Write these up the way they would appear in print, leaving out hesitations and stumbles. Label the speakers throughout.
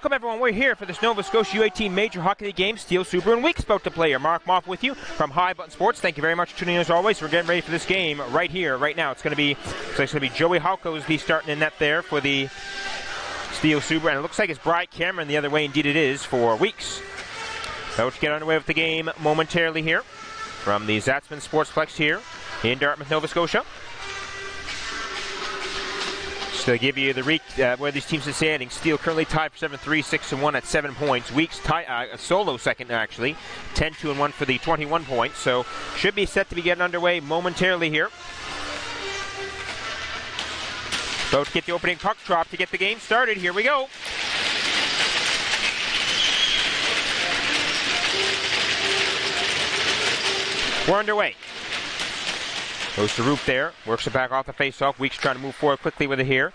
Speaker 1: Welcome everyone, we're here for this Nova Scotia U18 Major Hockey League game. Steele, Subaru, and Weeks about to play here. Mark Moff with you from High Button Sports. Thank you very much for tuning in as always. We're getting ready for this game right here, right now. It's going to be Joey Halko's starting in net there for the Steele Subaru, and it looks like it's Bry Cameron the other way. Indeed it is for Weeks. About to get underway with the game momentarily here from the Zatzman Sportsplex here in Dartmouth, Nova Scotia. To give you the where these teams are standing, Steele currently tied for 7-3, 6-1 at 7 points. Weeks a solo second actually, 10-2-1 for the 21 points. So should be set to be getting underway momentarily here. About to get the opening puck drop to get the game started. Here we go. We're underway. Goes to Roop there, works it back off the face-off. Weeks trying to move forward quickly with it here.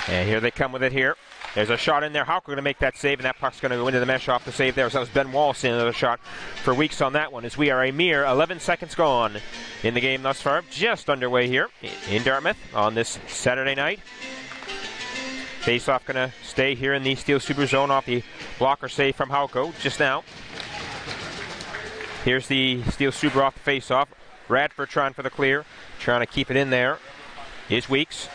Speaker 1: And here they come with it here. There's a shot in there. Halko going to make that save, and that puck's going to go into the mesh off the save there. So that was Ben Wallace in another shot for Weeks on that one, as we are a mere 11 seconds gone in the game thus far. Just underway here in Dartmouth on this Saturday night. Face-off going to stay here in the Steele Subaru zone off the blocker save from Halko just now. Here's the Steele Subaru off the face-off. Radford trying for the clear, trying to keep it in there is Weeks.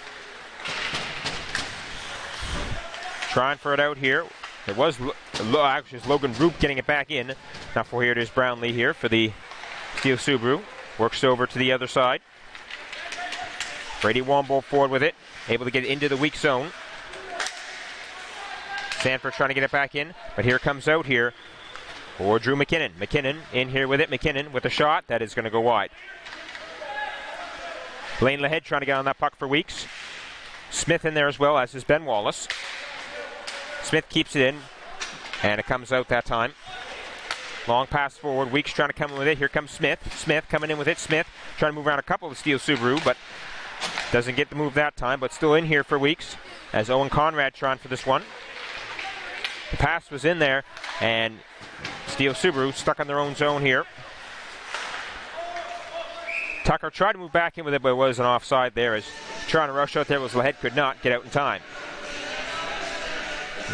Speaker 1: Trying for it out here. It was actually Logan Roop getting it back in. Now for here it is Brownlee here for the Steele Subaru. Works over to the other side. Brady Womble forward with it, able to get into the weak zone. Sanford trying to get it back in, but here comes out here for Drew McKinnon. McKinnon in here with it. McKinnon with a shot that is going to go wide. Blaine Lahead trying to get on that puck for Weeks. Smith in there as well, as is Ben Wallace. Smith keeps it in, and it comes out that time. Long pass forward. Weeks trying to come in with it. Here comes Smith. Smith coming in with it. Smith trying to move around a couple of Steele Subaru, but doesn't get the move that time, but still in here for Weeks, as Owen Conrad trying for this one. The pass was in there, and Steele Subaru stuck on their own zone here. Tucker tried to move back in with it, but it was an offside there, as trying to rush out there was Lahead, could not get out in time.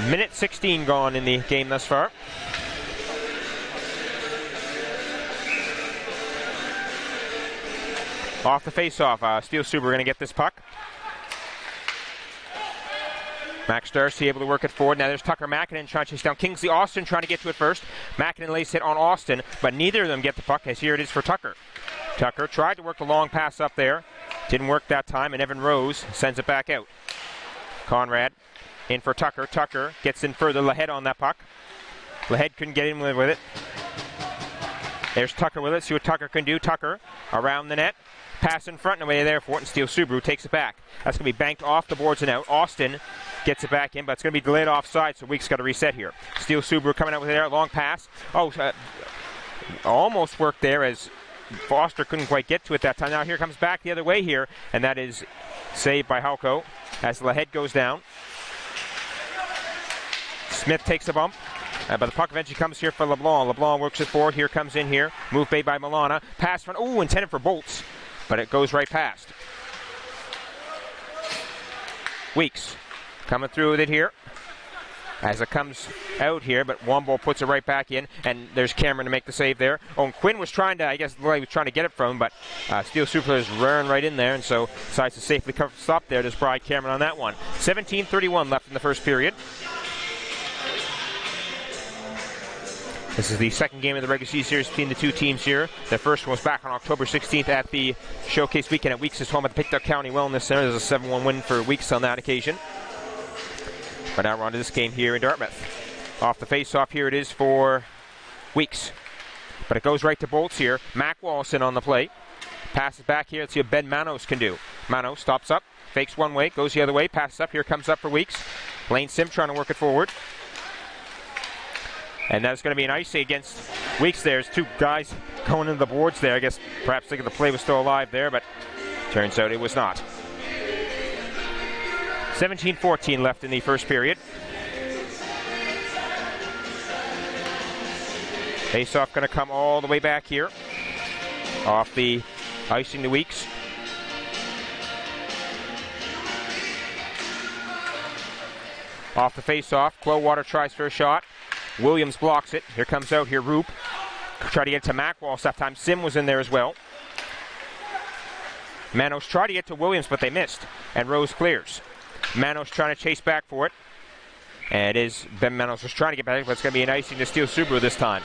Speaker 1: Minute 16 gone in the game thus far. Off the face-off, Steele Subaru going to get this puck. Max Darcy able to work it forward. Now there's Tucker Mackinnon trying to chase down Kingsley Austin, trying to get to it first. Mackinnon lays hit on Austin, but neither of them get the puck, as here it is for Tucker. Tucker tried to work the long pass up there. Didn't work that time, and Evan Rose sends it back out. Conrad in for Tucker. Tucker gets in further. Lahead on that puck. Lahead couldn't get in with it. There's Tucker with it. See what Tucker can do. Tucker around the net. Pass in front and away there for it, and Steele Subaru takes it back. That's going to be banked off the boards and out. Austin gets it back in, but it's going to be delayed offside, so Weeks got to reset here. Steele Subaru coming out with it there, long pass. Almost worked there, as Foster couldn't quite get to it that time. Now here comes back the other way here, and that is saved by Halko as Lahead goes down. Smith takes a bump, but the puck eventually comes here for LeBlanc. LeBlanc works it forward. Here comes in here. Move made by Milana. Pass front. Ooh, intended for Bolts, but it goes right past. Weeks coming through with it here as it comes out here, but Womble puts it right back in, and there's Cameron to make the save there. Owen Quinn was trying to, he was trying to get it from him, but Steele Subaru is running right in there, and so decides to safely stop there. There's Bry Cameron on that one. 17:31 left in the first period. This is the second game of the regular season series between the two teams here. The first one was back on October 16th at the Showcase Weekend at Weeks' home at the Pictou County Wellness Center. There's a 7-1 win for Weeks on that occasion. But now we're on to this game here in Dartmouth. Off the face-off here it is for Weeks. But it goes right to Bolts here. Mac Wallace in on the play. Passes back here. Let's see what Ben Manos can do. Manos stops up, fakes one way, goes the other way, passes up. Here comes up for Weeks. Lane Sim trying to work it forward. And that's going to be an icy against Weeks. There's two guys going into the boards there. I guess perhaps thinking the play was still alive there, but turns out it was not. 17:14 left in the first period. Face-off going to come all the way back here. Off the icing to Weeks. Off the face-off, Clowater tries for a shot. Williams blocks it. Here comes out here Roop. Try to get to Macwalsh that time. Sim was in there as well. Manos tried to get to Williams, but they missed. And Rose clears. Manos trying to chase back for it. And it is Ben Manos was trying to get back, but it's going to be an icing to Steele Subaru this time.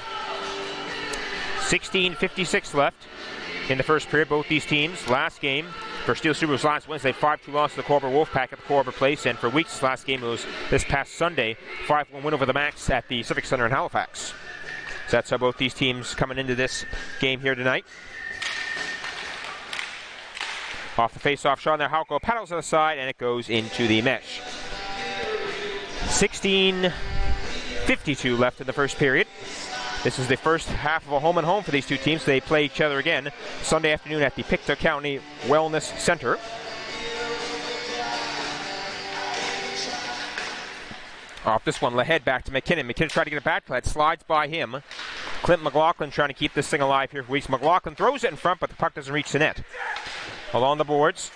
Speaker 1: 16:56 left in the first period. Both these teams, last game for Steele Subaru's last Wednesday, 5-2 loss to the Corber Wolfpack at the Corber Place. And for Weeks' last game, it was this past Sunday, 5-1 win over the Max at the Civic Center in Halifax. So that's how both these teams coming into this game here tonight. Off the face-off shot there, Halko paddles to the side, and it goes into the mesh. 16:52 left in the first period. This is the first half of a home and home for these two teams. They play each other again Sunday afternoon at the Pictou County Wellness Center. Off this one, Lahead back to McKinnon. McKinnon tried to get a backslide, slides by him. Clint McLaughlin trying to keep this thing alive here for Weeks. McLaughlin throws it in front, but the puck doesn't reach the net. Along the boards,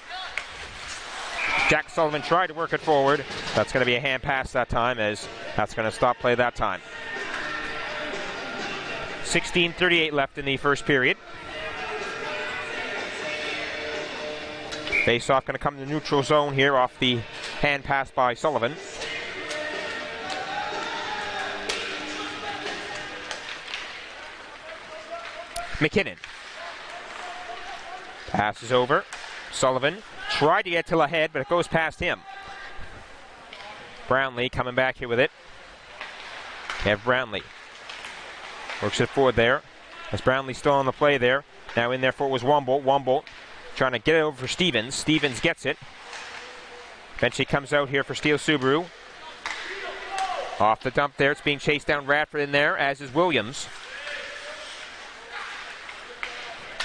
Speaker 1: Jack Sullivan tried to work it forward. That's going to be a hand pass that time, as that's going to stop play that time. 16:38 left in the first period. Face-off going to come to the neutral zone here off the hand pass by Sullivan. McKinnon. Passes over. Sullivan tried to get to Lahead, but it goes past him. Brownlee coming back here with it. Kev Brownlee works it forward there. As Brownlee still on the play there. Now in there for it was Wombolt. Wombolt trying to get it over for Stevens. Stevens gets it. Eventually comes out here for Steele Subaru. Off the dump there. It's being chased down Radford in there, as is Williams.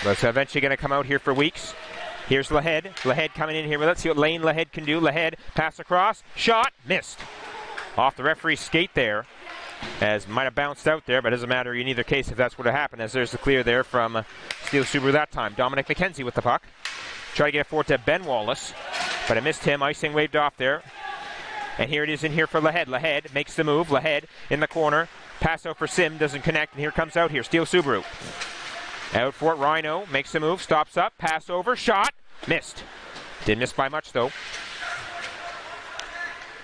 Speaker 1: But it's eventually going to come out here for Weeks. Here's Lahead. Lahead coming in here. Let's see what Lane Lahead can do. Lahead pass across. Shot. Missed. Off the referee's skate there. As might have bounced out there, but it doesn't matter in either case if that's what happened, as there's the clear there from Steele Subaru that time. Dominic McKenzie with the puck. Try to get it forward to Ben Wallace, but it missed him. Icing waved off there. And here it is in here for Lahead. Lahead makes the move. Lahead in the corner. Pass out for Sim. Doesn't connect. And here comes out here. Steele Subaru. Out for it. Rhino makes the move. Stops up. Pass over. Shot. Missed. Didn't miss by much though.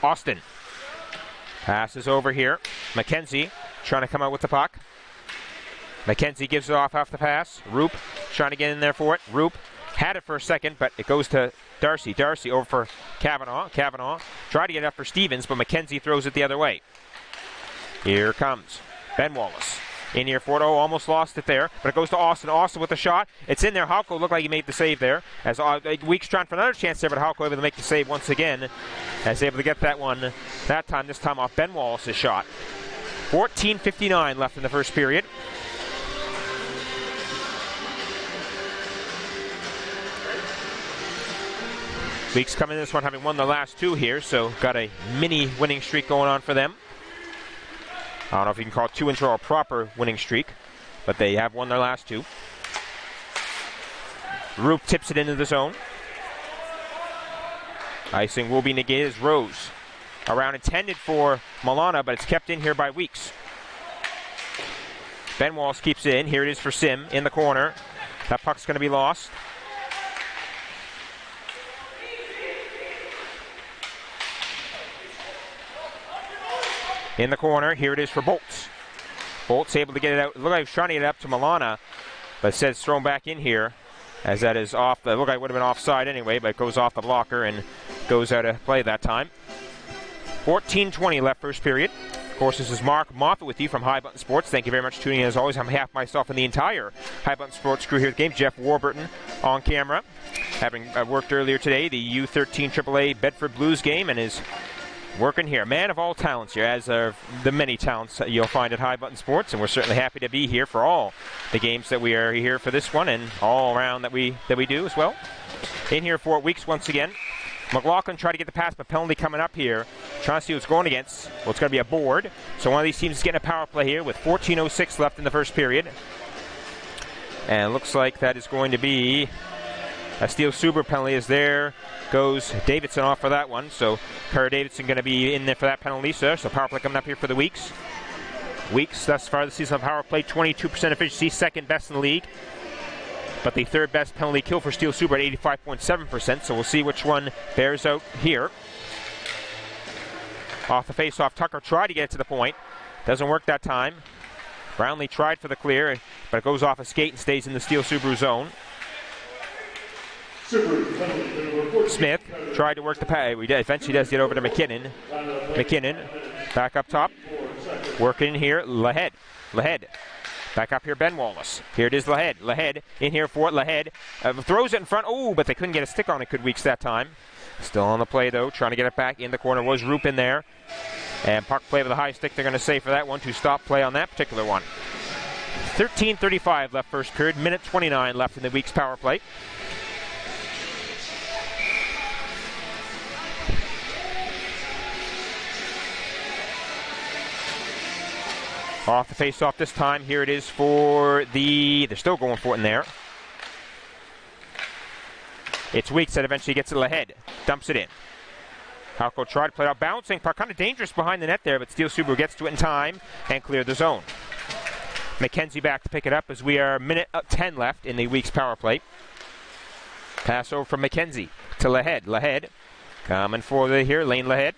Speaker 1: Austin. Passes over here. McKenzie trying to come out with the puck. McKenzie gives it off the pass. Roop trying to get in there for it. Roop had it for a second, but it goes to Darcy. Darcy over for Kavanaugh. Kavanaugh tried to get it up for Stevens, but McKenzie throws it the other way. Here comes Ben Wallace. In here for it. Oh, almost lost it there, but it goes to Austin. Austin with the shot. It's in there. Halko looked like he made the save there. As Weeks trying for another chance there, but Halko able to make the save once again. As able to get that one that time, this time off Ben Wallace's shot. 14:59 left in the first period. Weeks coming in this one having won the last two here, so got a mini winning streak going on for them. I don't know if you can call it 2 into a proper winning streak, but they have won their last two. Roop tips it into the zone. Icing will be negated as Rose. Around intended for Milana, but it's kept in here by Weeks. Ben Walsh keeps it in. Here it is for Sim in the corner. That puck's going to be lost. In the corner, here it is for Bolts. Bolts able to get it out. It looked like he was trying to get it up to Milana, but it says thrown back in here, as that is off. It looked like it would have been offside anyway, but it goes off the blocker and goes out of play that time. 14:20 left first period. Of course, this is Mark Moffat with you from High Button Sports. Thank you very much for tuning in as always. On behalf of myself and the entire High Button Sports crew here at the game, Jeff Warburton on camera, having worked earlier today the U13 AAA Bedford Blues game, and is working here. Man of all talents here, as of the many talents you'll find at High Button Sports, and we're certainly happy to be here for all the games that we are here for this one and all around that we do as well. In here for Weeks once again. McLaughlin tried to get the pass, but penalty coming up here. Trying to see what's going against. Well, it's going to be a board. So one of these teams is getting a power play here with 14:06 left in the first period. And it looks like that is going to be A Steele Subaru penalty is there. Goes Davidson off for that one. So Kerr Davidson going to be in there for that penalty, sir. So power play coming up here for the Weeks. Weeks thus far this season on power play, 22% efficiency, second best in the league. But the third best penalty kill for Steele Subaru at 85.7%. So we'll see which one bears out here. Off the face-off, Tucker tried to get it to the point. Doesn't work that time. Brownlee tried for the clear, but it goes off a skate and stays in the Steele Subaru zone. Smith tried to work the pass. Eventually does get over to McKinnon. McKinnon back up top. Working here, Lahead. Back up here, Ben Wallace. Here it is, Lahead. Lahead in here for it. Lahead throws it in front. Oh, but they couldn't get a stick on it. Good Weeks that time. Still on the play, though. Trying to get it back in the corner. Was Roop in there. And puck play with a high stick. They're going to say for that one to stop play on that particular one. 13:35 left first period. Minute 29 left in the Weeks power play. Off the face-off this time. Here it is for the... They're still going for it in there. It's Weeks that eventually gets it ahead. Dumps it in. Halko tried to play out. Bouncing puck. Kind of dangerous behind the net there, but Steele Subaru gets to it in time and clear the zone. McKenzie back to pick it up as we are minute 10 left in the Weeks power play. Pass over from McKenzie to Lahead. Lahead coming for the here. Lane Lahead.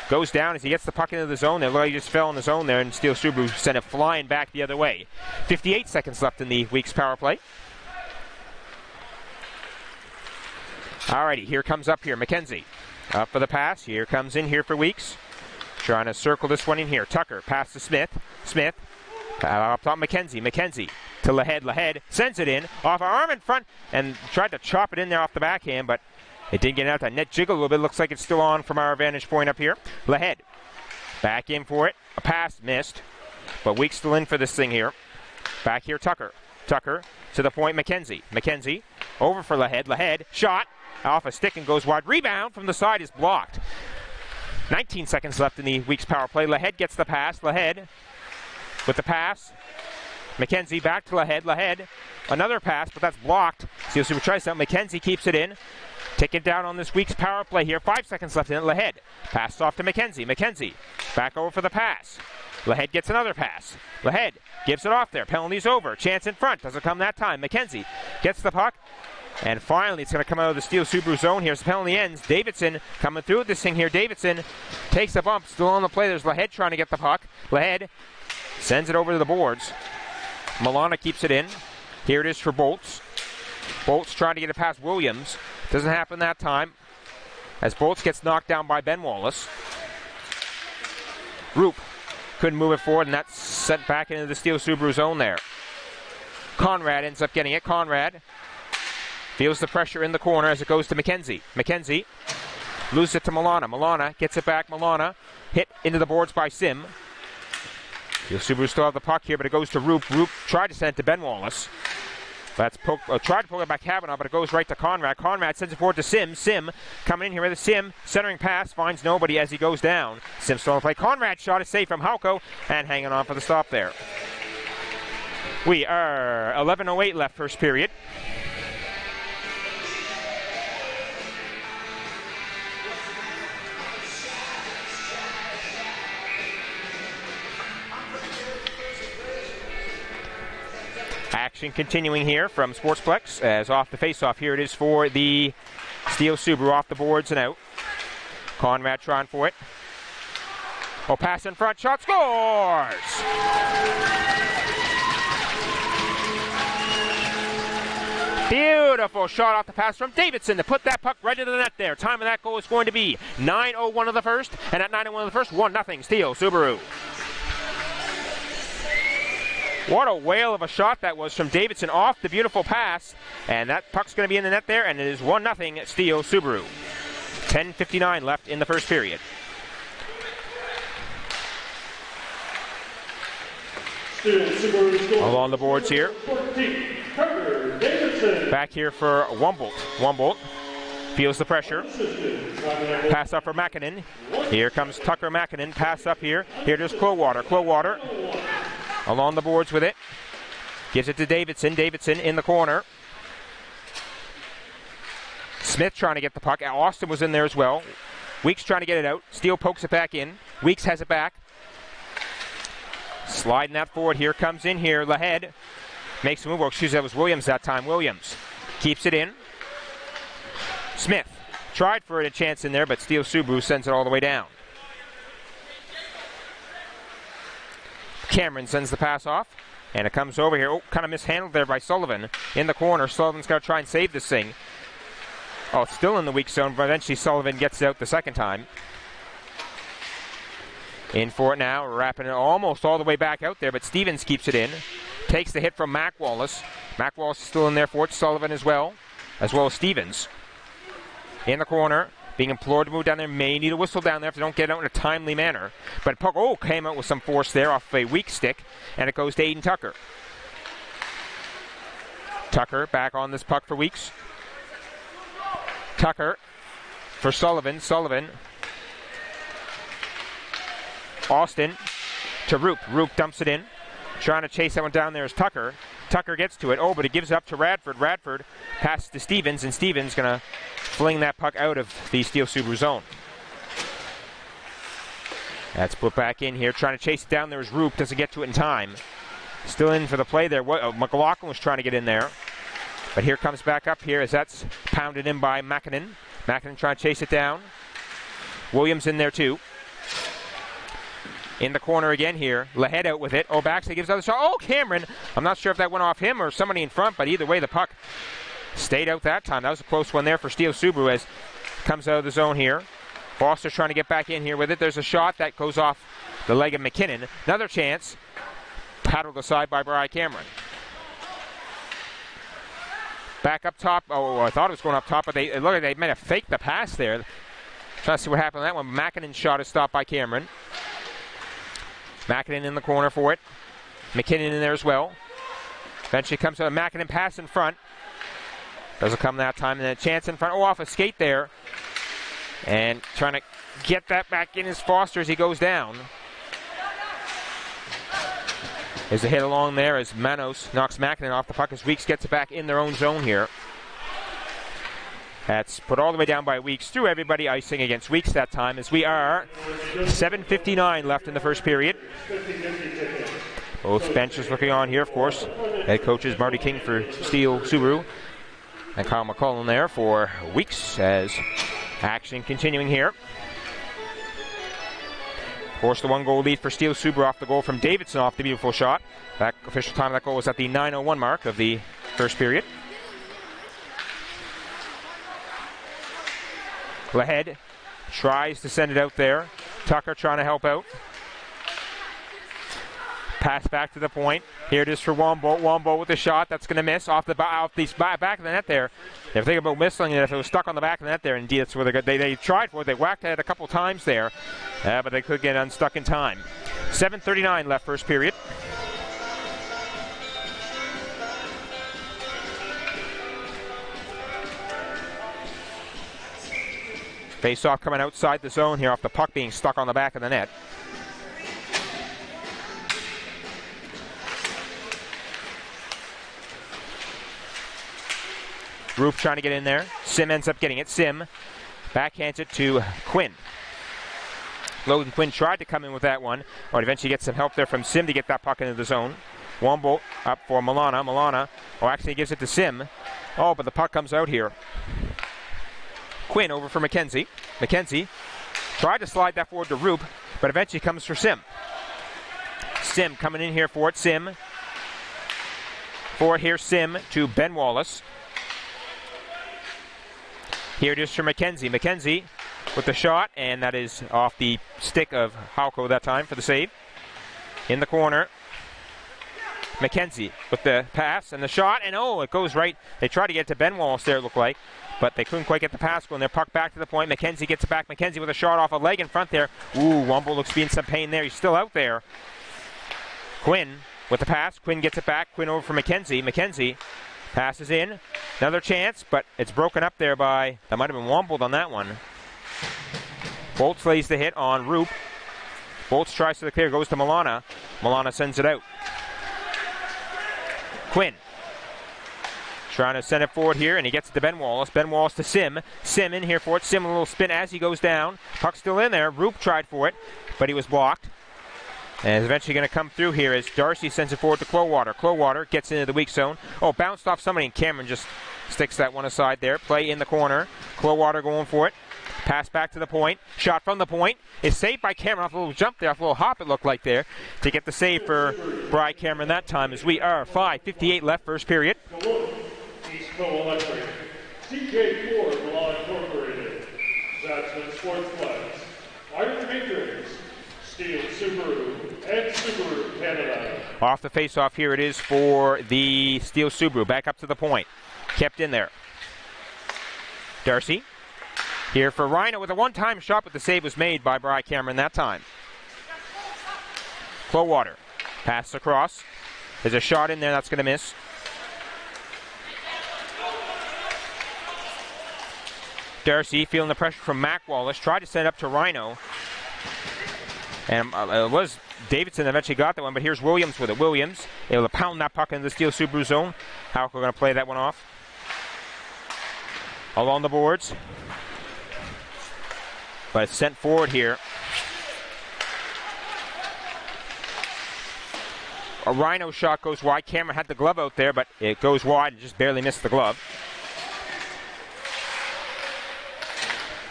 Speaker 1: Goes down as he gets the puck into the zone. It looked like he just fell in the zone there, and Steele Subaru sent it flying back the other way. 58 seconds left in the Weeks power play. Alrighty, here comes up here, McKenzie. Up for the pass. Here comes in here for Weeks. Trying to circle this one in here. Tucker, pass to Smith. Smith, up top McKenzie. McKenzie to Lahead. Lahead sends it in, off our arm in front, and tried to chop it in there off the backhand, but it did get out. That net jiggle a little bit. Looks like it's still on from our vantage point up here. Lahead back in for it. A pass missed, but Weeks still in for this thing here. Back here, Tucker. Tucker to the point, McKenzie. McKenzie over for Lahead. Lahead shot off a stick and goes wide. Rebound from the side is blocked. 19 seconds left in the Weeks power play. Lahead gets the pass. Lahead with the pass. McKenzie back to Lahead. Lahead another pass, but that's blocked. Steele Subaru tries something. McKenzie keeps it in. Take it down on this Weeks power play here. 5 seconds left in it. Lahead. Pass off to McKenzie. McKenzie back over for the pass. Lahead gets another pass. Lahead gives it off there. Penalty's over. Chance in front. Doesn't come that time. McKenzie gets the puck. And finally, it's going to come out of the Steele Subaru zone here as the penalty ends. Davidson coming through with this thing here. Davidson takes a bump. Still on the play. There's Lahead trying to get the puck. Lahead sends it over to the boards. Milana keeps it in. Here it is for Bolts. Bolts trying to get it past Williams. Doesn't happen that time as Bolts gets knocked down by Ben Wallace. Roop couldn't move it forward, and that's sent back into the Steele Subaru zone there. Conrad ends up getting it. Conrad feels the pressure in the corner as it goes to McKenzie. McKenzie loses it to Milana. Milana gets it back. Milana hit into the boards by Sim. Steele Subaru still have the puck here, but it goes to Roop. Roop tried to send it to Ben Wallace. That's tried to poke it by Kavanaugh, but it goes right to Conrad. Conrad sends it forward to Sim. Sim coming in here with a Sim. Centering pass, finds nobody as he goes down. Sim still on the play. Conrad shot is safe from Halko and hanging on for the stop there. We are 11:08 left first period. Action continuing here from Sportsplex as off the face-off. Here it is for the Steele Subaru off the boards and out. Conrad trying for it. Oh, pass in front, shot, scores! Beautiful shot off the pass from Davidson to put that puck right into the net there. Time of that goal is going to be 9:01 of the first, and at 9:01 of the first, 1-0 Steele Subaru. What a whale of a shot that was from Davidson off the beautiful pass. And that puck's going to be in the net there, and it is 1-0 Steele Subaru. 10:59 left in the first period. Along the boards here. Back here for Wumbolt. Wumbolt feels the pressure. Pass up for McKinnon. Here comes Tucker McKinnon. Pass up here. Here it is Clowater. Clowater along the boards with it. Gives it to Davidson. Davidson in the corner. Smith trying to get the puck. Austin was in there as well. Weeks trying to get it out. Steele pokes it back in. Weeks has it back. Sliding that forward. Here comes in here. Lahead makes a move. Oh, excuse me, that was Williams that time. Williams keeps it in. Smith tried for a chance in there, but Steele Subaru sends it all the way down. Cameron sends the pass off, and it comes over here. Oh, kind of mishandled there by Sullivan in the corner. Sullivan's got to try and save this thing. Oh, it's still in the weak zone, but eventually Sullivan gets it out the second time. In for it now, wrapping it almost all the way back out there, but Stevens keeps it in. Takes the hit from Mac Wallace. Mac Wallace is still in there for it. Sullivan as well as Stevens. In the corner, being implored to move down there. May need a whistle down there if they don't get out in a timely manner. But puck, came out with some force there off a weak stick, and it goes to Aiden Tucker. Tucker back on this puck for Weeks. Tucker for Sullivan. Sullivan. Austin to Roop. Roop dumps it in. Trying to chase that one down there is Tucker. Tucker gets to it. But it gives it up to Radford. Radford passes to Stevens, and Stevens going to fling that puck out of the Steele Subaru zone. That's put back in here. Trying to chase it down there is Roop. Doesn't get to it in time. Still in for the play there. McLaughlin was trying to get in there. But here comes back up here as that's pounded in by Mackinnon. Mackinnon trying to chase it down. Williams in there too. In the corner again here. Lahead out with it. Baxley gives another shot. Cameron. I'm not sure if that went off him or somebody in front, but either way the puck stayed out that time. That was a close one there for Steele Subaru as comes out of the zone here. Foster's trying to get back in here with it. There's a shot that goes off the leg of McKinnon. Another chance. Paddled aside by Bri Cameron. Back up top. I thought it was going up top, but it looked like they might have faked the pass there. Trying to see what happened on that one. Mackinnon's shot is stopped by Cameron. Mackinnon in the corner for it. McKinnon in there as well. Eventually comes to a Mackinnon pass in front. Doesn't come that time. And then a chance in front. Off a skate there. And trying to get that back in is Foster as he goes down. There's a hit along there as Manos knocks Mackinnon off the puck as Weeks gets it back in their own zone here. That's put all the way down by Weeks. Through everybody icing against Weeks that time as we are 7:59 left in the first period. Both benches looking on here, of course. Head coaches Marty King for Steele Subaru and Kyle McCullen there for Weeks as action continuing here. Of course, the 1-goal lead for Steele Subaru off the goal from Davidson off the beautiful shot. That official time of that goal was at the 9:01 mark of the first period. Lahead tries to send it out there. Tucker trying to help out. Pass back to the point. Here it is for Wombo. Wombo with the shot. That's going to miss off the back of the net there. They're thinking about missing it if it was stuck on the back of the net there. Indeed, that's where they tried for it. They whacked at it a couple times there, but they could get unstuck in time. 7:39 left first period. Face-off coming outside the zone here off the puck being stuck on the back of the net. Roof trying to get in there. Sim ends up getting it. Sim backhands it to Quinn. Logan Quinn tried to come in with that one. Eventually gets some help there from Sim to get that puck into the zone. Wombo up for Milana. Milana, actually gives it to Sim. But the puck comes out here. Quinn over for McKenzie. McKenzie tried to slide that forward to Roop, but eventually comes for Sim. Sim coming in here for it. Sim. For it here, Sim to Ben Wallace. Here it is for McKenzie. McKenzie with the shot, and that is off the stick of Hauko that time for the save. In the corner. McKenzie with the pass and the shot, and it goes right. They tried to get to Ben Wallace there, it looked like, but they couldn't quite get the pass going. They're puck back to the point. McKenzie gets it back. McKenzie with a shot off a leg in front there. Wombo looks to be in some pain there. He's still out there. Quinn with the pass. Quinn gets it back. Quinn over for McKenzie. McKenzie passes in. Another chance, but it's broken up there by, that might have been Wombo on that one. Bolts lays the hit on Roop. Bolts tries to the clear, goes to Milana. Milana sends it out. Quinn. Trying to send it forward here, and he gets it to Ben Wallace. Ben Wallace to Sim. Sim in here for it. Sim a little spin as he goes down. Puck still in there. Roop tried for it, but he was blocked. And is eventually going to come through here as Darcy sends it forward to Clowater. Clowater gets into the weak zone. Oh, bounced off somebody, and Cameron just sticks that one aside there. Play in the corner. Clowater going for it. Pass back to the point. Shot from the point. Is saved by Cameron off a little jump there, off a little hop it looked like there, to get the save for Bry Cameron that time, as we are 5:58 left, first period.
Speaker 2: East Co-Electric, CK Ford Law Incorporated, Zaxman Sports Flags, Iron Matrix, Steele Subaru, and Subaru Canada.
Speaker 1: Off the face-off here it is for the Steele Subaru. Back up to the point. Kept in there. Darcy. Here for Rhino with a one-time shot, but the save was made by Bry Cameron that time. Clowater. Pass across. There's a shot in there that's going to miss. Darcy feeling the pressure from Mac Wallace. Tried to send it up to Rhino. And it was Davidson that eventually got that one, but here's Williams with it. Williams able to pound that puck into the Steele Subaru zone. How we're going to play that one off. Along the boards. But it's sent forward here. A Rhino shot goes wide. Cameron had the glove out there, but it goes wide and just barely missed the glove.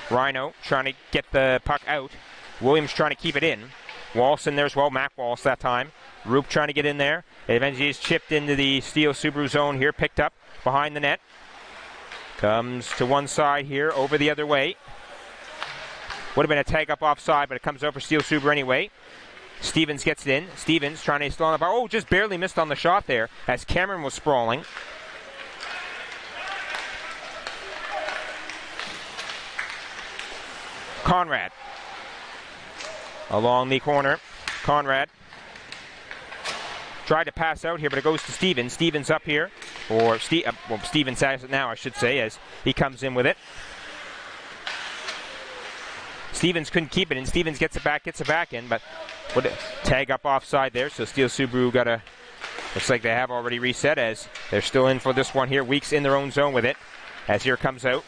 Speaker 1: Rhino trying to get the puck out. Williams trying to keep it in. Wallace in there as well. Mac Wallace that time. Roop trying to get in there. It eventually is chipped into the Steele Subaru zone here. Picked up behind the net. Comes to one side here. Over the other way. Would have been a tag up offside, but it comes over Steele Subaru anyway. Stevens gets it in. Stevens trying to stall on the bar. Oh, just barely missed on the shot there as Cameron was sprawling. Conrad. Along the corner. Conrad. Tried to pass out here, but it goes to Stevens. Stevens up here. Or Stevens has it now, I should say, as he comes in with it. Stevens couldn't keep it in. Stevens gets it back in, but would tag up offside there. So Steele Subaru got a, looks like they have already reset as they're still in for this one here. Weeks in their own zone with it as here comes out.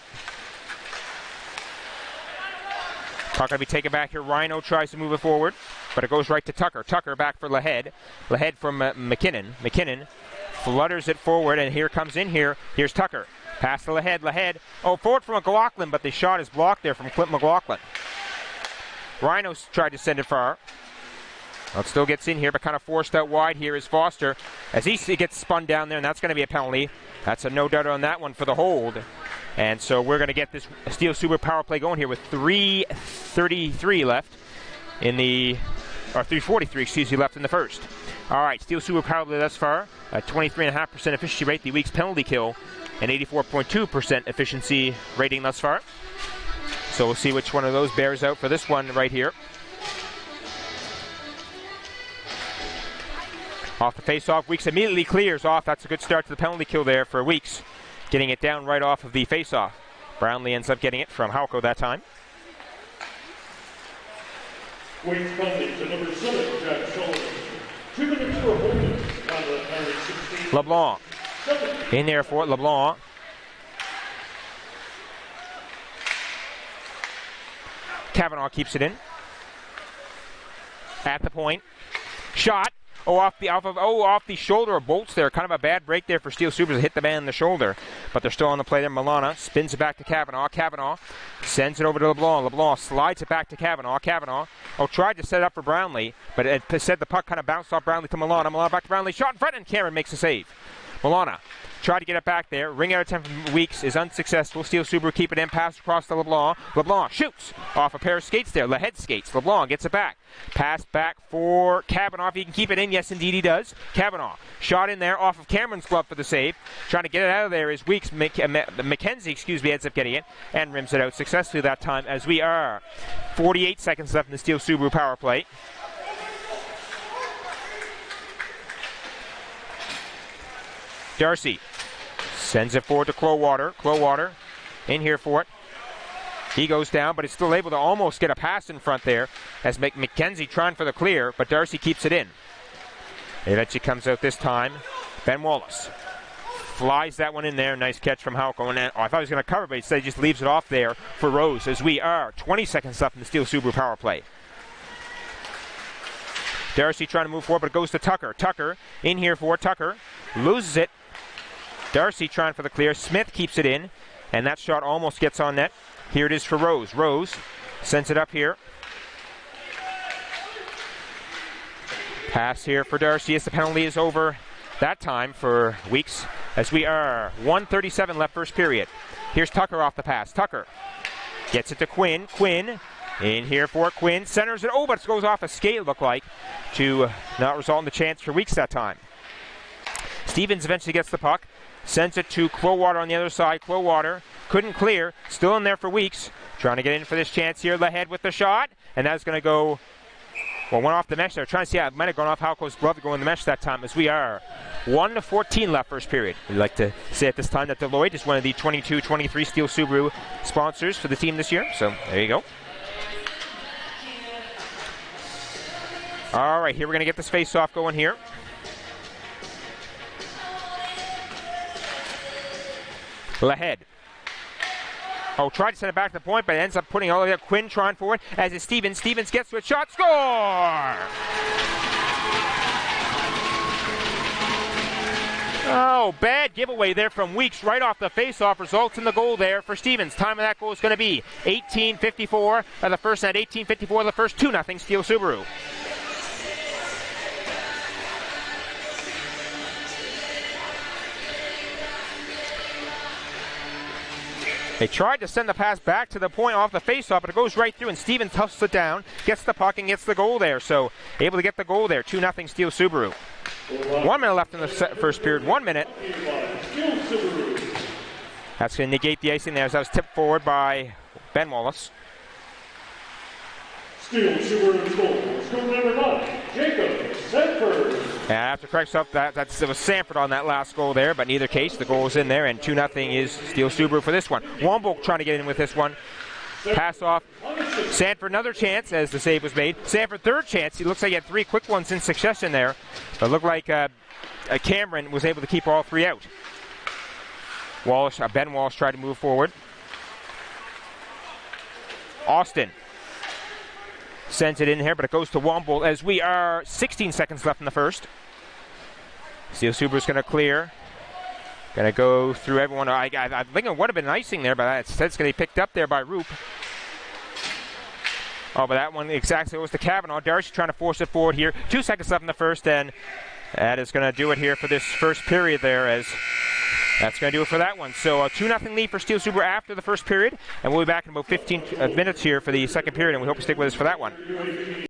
Speaker 1: Puck going to be taken back here. Rhino tries to move it forward, but it goes right to Tucker. Tucker back for Lahead. Lahead from McKinnon. McKinnon flutters it forward, and here comes in here. Here's Tucker. Pass to Lahead. Lahead. Oh, forward from McLaughlin, but the shot is blocked there from Clint McLaughlin. Rhino tried to send it far. Well, it still gets in here, but kind of forced out wide here is Foster as he gets spun down there, and that's going to be a penalty. That's a no doubt on that one for the hold. And so we're going to get this Steele Subaru power play going here with 3:33 left in the, or 3:43, excuse me, left in the first. All right, Steele Subaru power play thus far, a 23.5% efficiency rate, the week's penalty kill, and 84.2% efficiency rating thus far. So we'll see which one of those bears out for this one right here. Off the face-off, Weeks immediately clears off. That's a good start to the penalty kill there for Weeks. Getting it down right off of the face-off. Brownlee ends up getting it from Halco that time.
Speaker 2: Weeks penalty to number 7, Jack Sullivan. 2 minutes for holding.
Speaker 1: LeBlanc. In there for it, LeBlanc. Kavanaugh keeps it in. At the point. Shot. Oh, off the shoulder of Bolts there. Kind of a bad break there for Steele Subaru to hit the man in the shoulder. But they're still on the play there. Milana spins it back to Kavanaugh. Kavanaugh sends it over to LeBlanc. LeBlanc slides it back to Kavanaugh. Kavanaugh, tried to set it up for Brownlee, but it said the puck kind of bounced off Brownlee to Milana. Milana back to Brownlee. Shot in front, and Cameron makes a save. Milana tried to get it back there. Ring out attempt from Weeks is unsuccessful. Steele Subaru keep it in. Pass across to LeBlanc. LeBlanc shoots off a pair of skates there. Lahead skates. LeBlanc gets it back. Pass back for Kavanaugh. If he can keep it in, yes, indeed he does. Kavanaugh shot in there off of Cameron's glove for the save. Trying to get it out of there is Weeks. McKenzie, ends up getting it and rims it out successfully that time as we are 48 seconds left in the Steele Subaru power play. Darcy sends it forward to Clowater. Clowater in here for it. He goes down, but is still able to almost get a pass in front there as McKenzie trying for the clear, but Darcy keeps it in. It eventually comes out this time. Ben Wallace flies that one in there. Nice catch from Halko. And I thought he was going to cover, but instead he just leaves it off there for Rose as we are 20 seconds left in the Steele Subaru power play. Darcy trying to move forward, but it goes to Tucker. Tucker in here for Tucker. Loses it. Darcy trying for the clear. Smith keeps it in, and that shot almost gets on net. Here it is for Rose. Rose sends it up here. Pass here for Darcy as the penalty is over that time for Weeks as we are 1:37 left first period. Here's Tucker off the pass. Tucker gets it to Quinn. Quinn in here for Quinn. Centers it. Oh, but it goes off a skate, it looked like, to not result in the chance for Weeks that time. Stevens eventually gets the puck. Sends it to Clowater on the other side. Clowater couldn't clear. Still in there for Weeks. Trying to get in for this chance here. Lehead with the shot. And that's going to go, well, went off the mesh there. Trying to see how it might have gone off Halko's glove to go in the mesh that time as we are 1:14 left first period. We'd like to say at this time that Deloitte is one of the 22-23 Steele Subaru sponsors for the team this year. So there you go. All right, here we're going to get this face-off going here. Lehead. Oh, tried to send it back to the point, but ends up putting all the way up. Quinn trying forward, as is Stevens. Stevens gets to a shot. Score! Oh, bad giveaway there from Weeks right off the face-off. Results in the goal there for Stevens. Time of that goal is going to be 18:54 of the first net. 18:54 of the first. 2-0 Steele Subaru. They tried to send the pass back to the point off the face-off, but it goes right through, and Stevens toughs it down, gets the puck, and gets the goal there. So, able to get the goal there. 2-0 Steele Subaru. 1 minute left in the first period. 1 minute. That's going to negate the icing there as that was tipped forward by Ben Wallace.
Speaker 2: Steele Subaru goal. Score number 9, Jacob Sanford.
Speaker 1: And after correct stuff, it was Sanford on that last goal there, but in either case, the goal is in there, and 2-0 is Steele Subaru for this one. Womble trying to get in with this one. Pass off. Sanford another chance as the save was made. Sanford third chance. He looks like he had 3 quick ones in succession there. But it looked like Cameron was able to keep all 3 out. Ben Walsh tried to move forward. Austin sends it in here, but it goes to Womble as we are 16 seconds left in the first. Steele Subaru's going to clear. Going to go through everyone. I think it would have been icing there, but instead it's going to be picked up there by Roop. Oh, but that one exactly goes to Kavanaugh. Darcy trying to force it forward here. 2 seconds left in the first, and that is going to do it here for this first period there, as that's going to do it for that one. So a 2-0 lead for Steele Subaru after the first period, and we'll be back in about 15 minutes here for the second period, and we hope you stick with us for that one.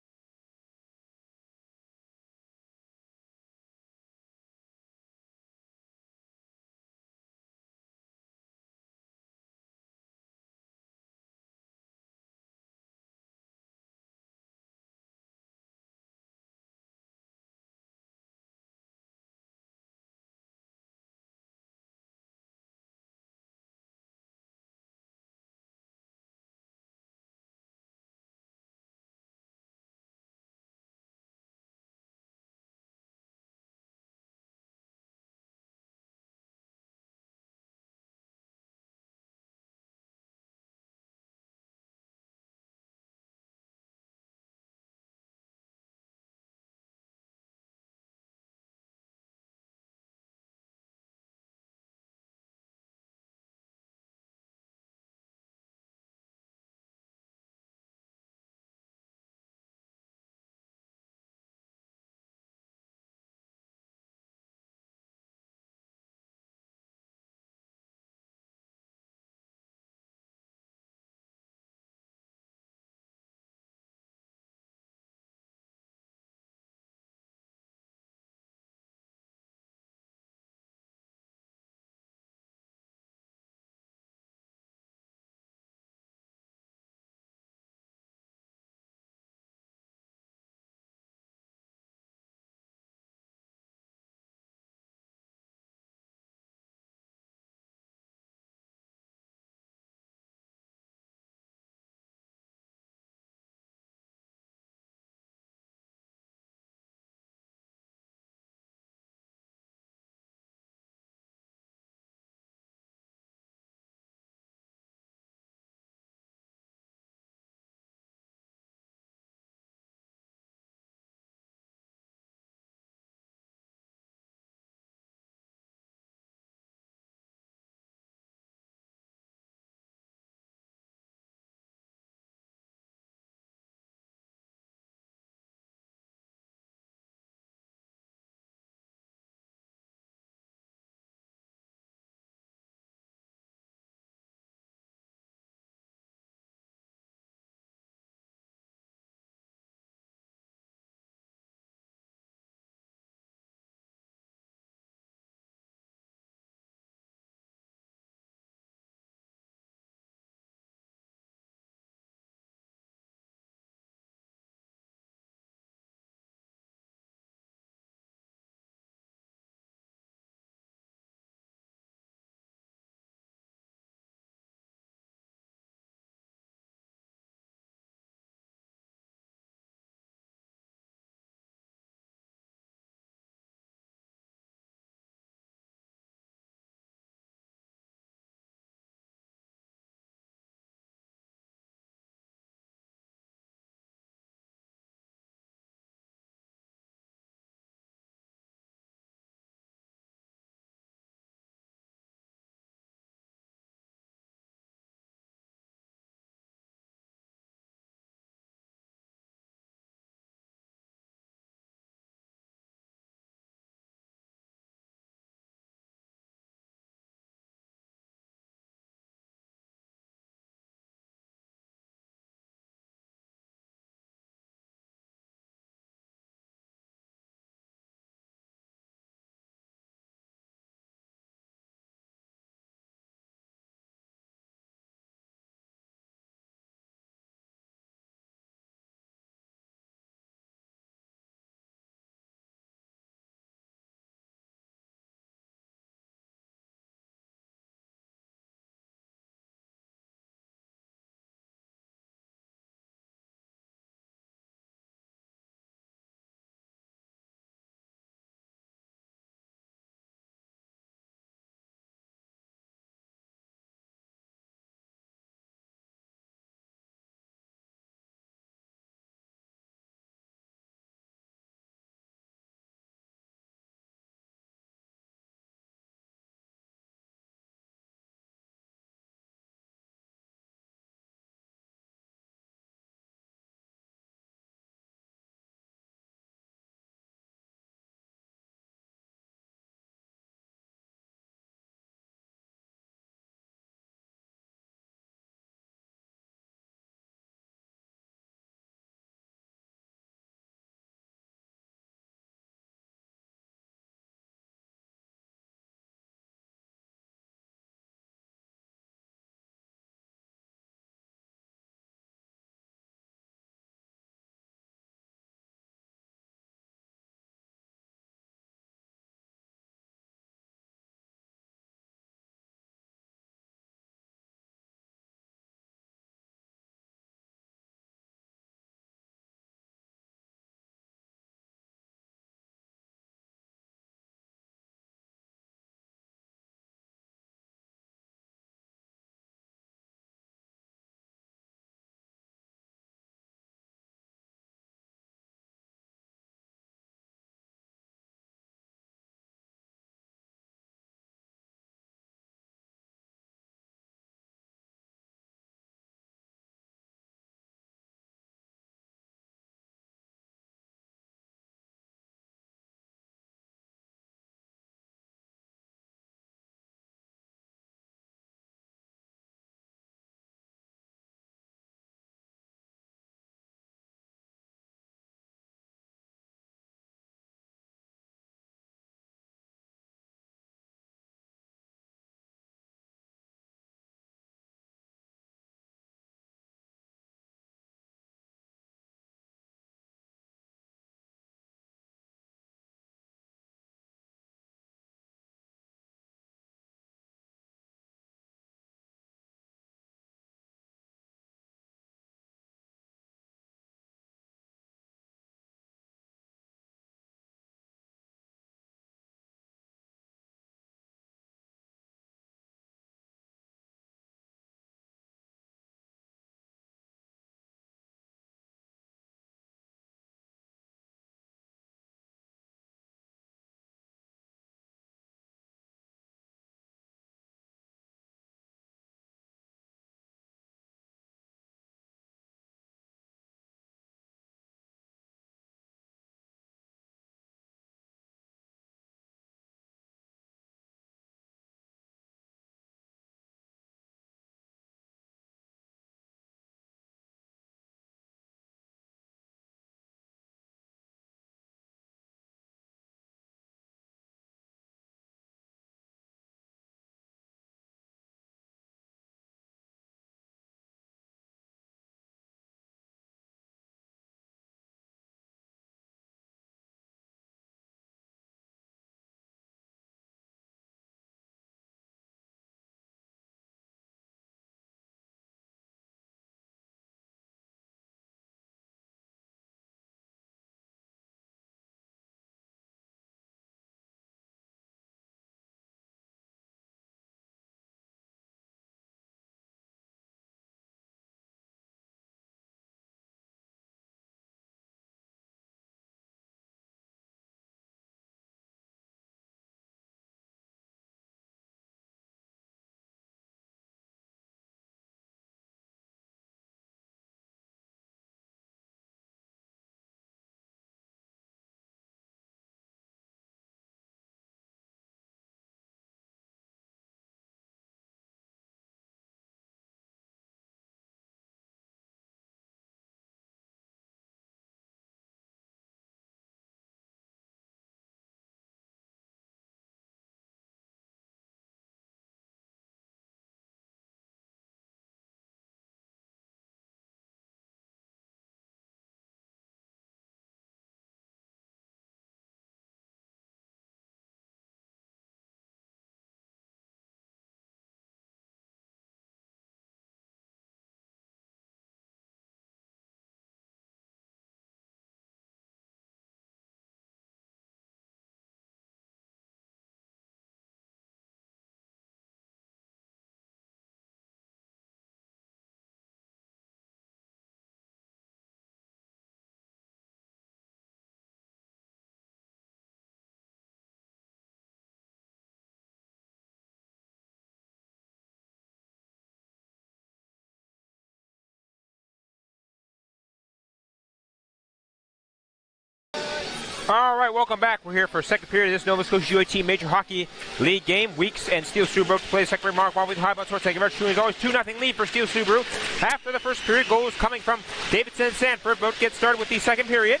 Speaker 1: All right, welcome back. We're here for a second period of this Nova Scotia U18 Major Hockey League game. Weeks and Steele Subaru to play the second period. Mark Wahlberg, high bounce, thank you very much. It's always 2-0 lead for Steele Subaru. After the first period, goals coming from Davidson and Sanford. Both get started with the second period.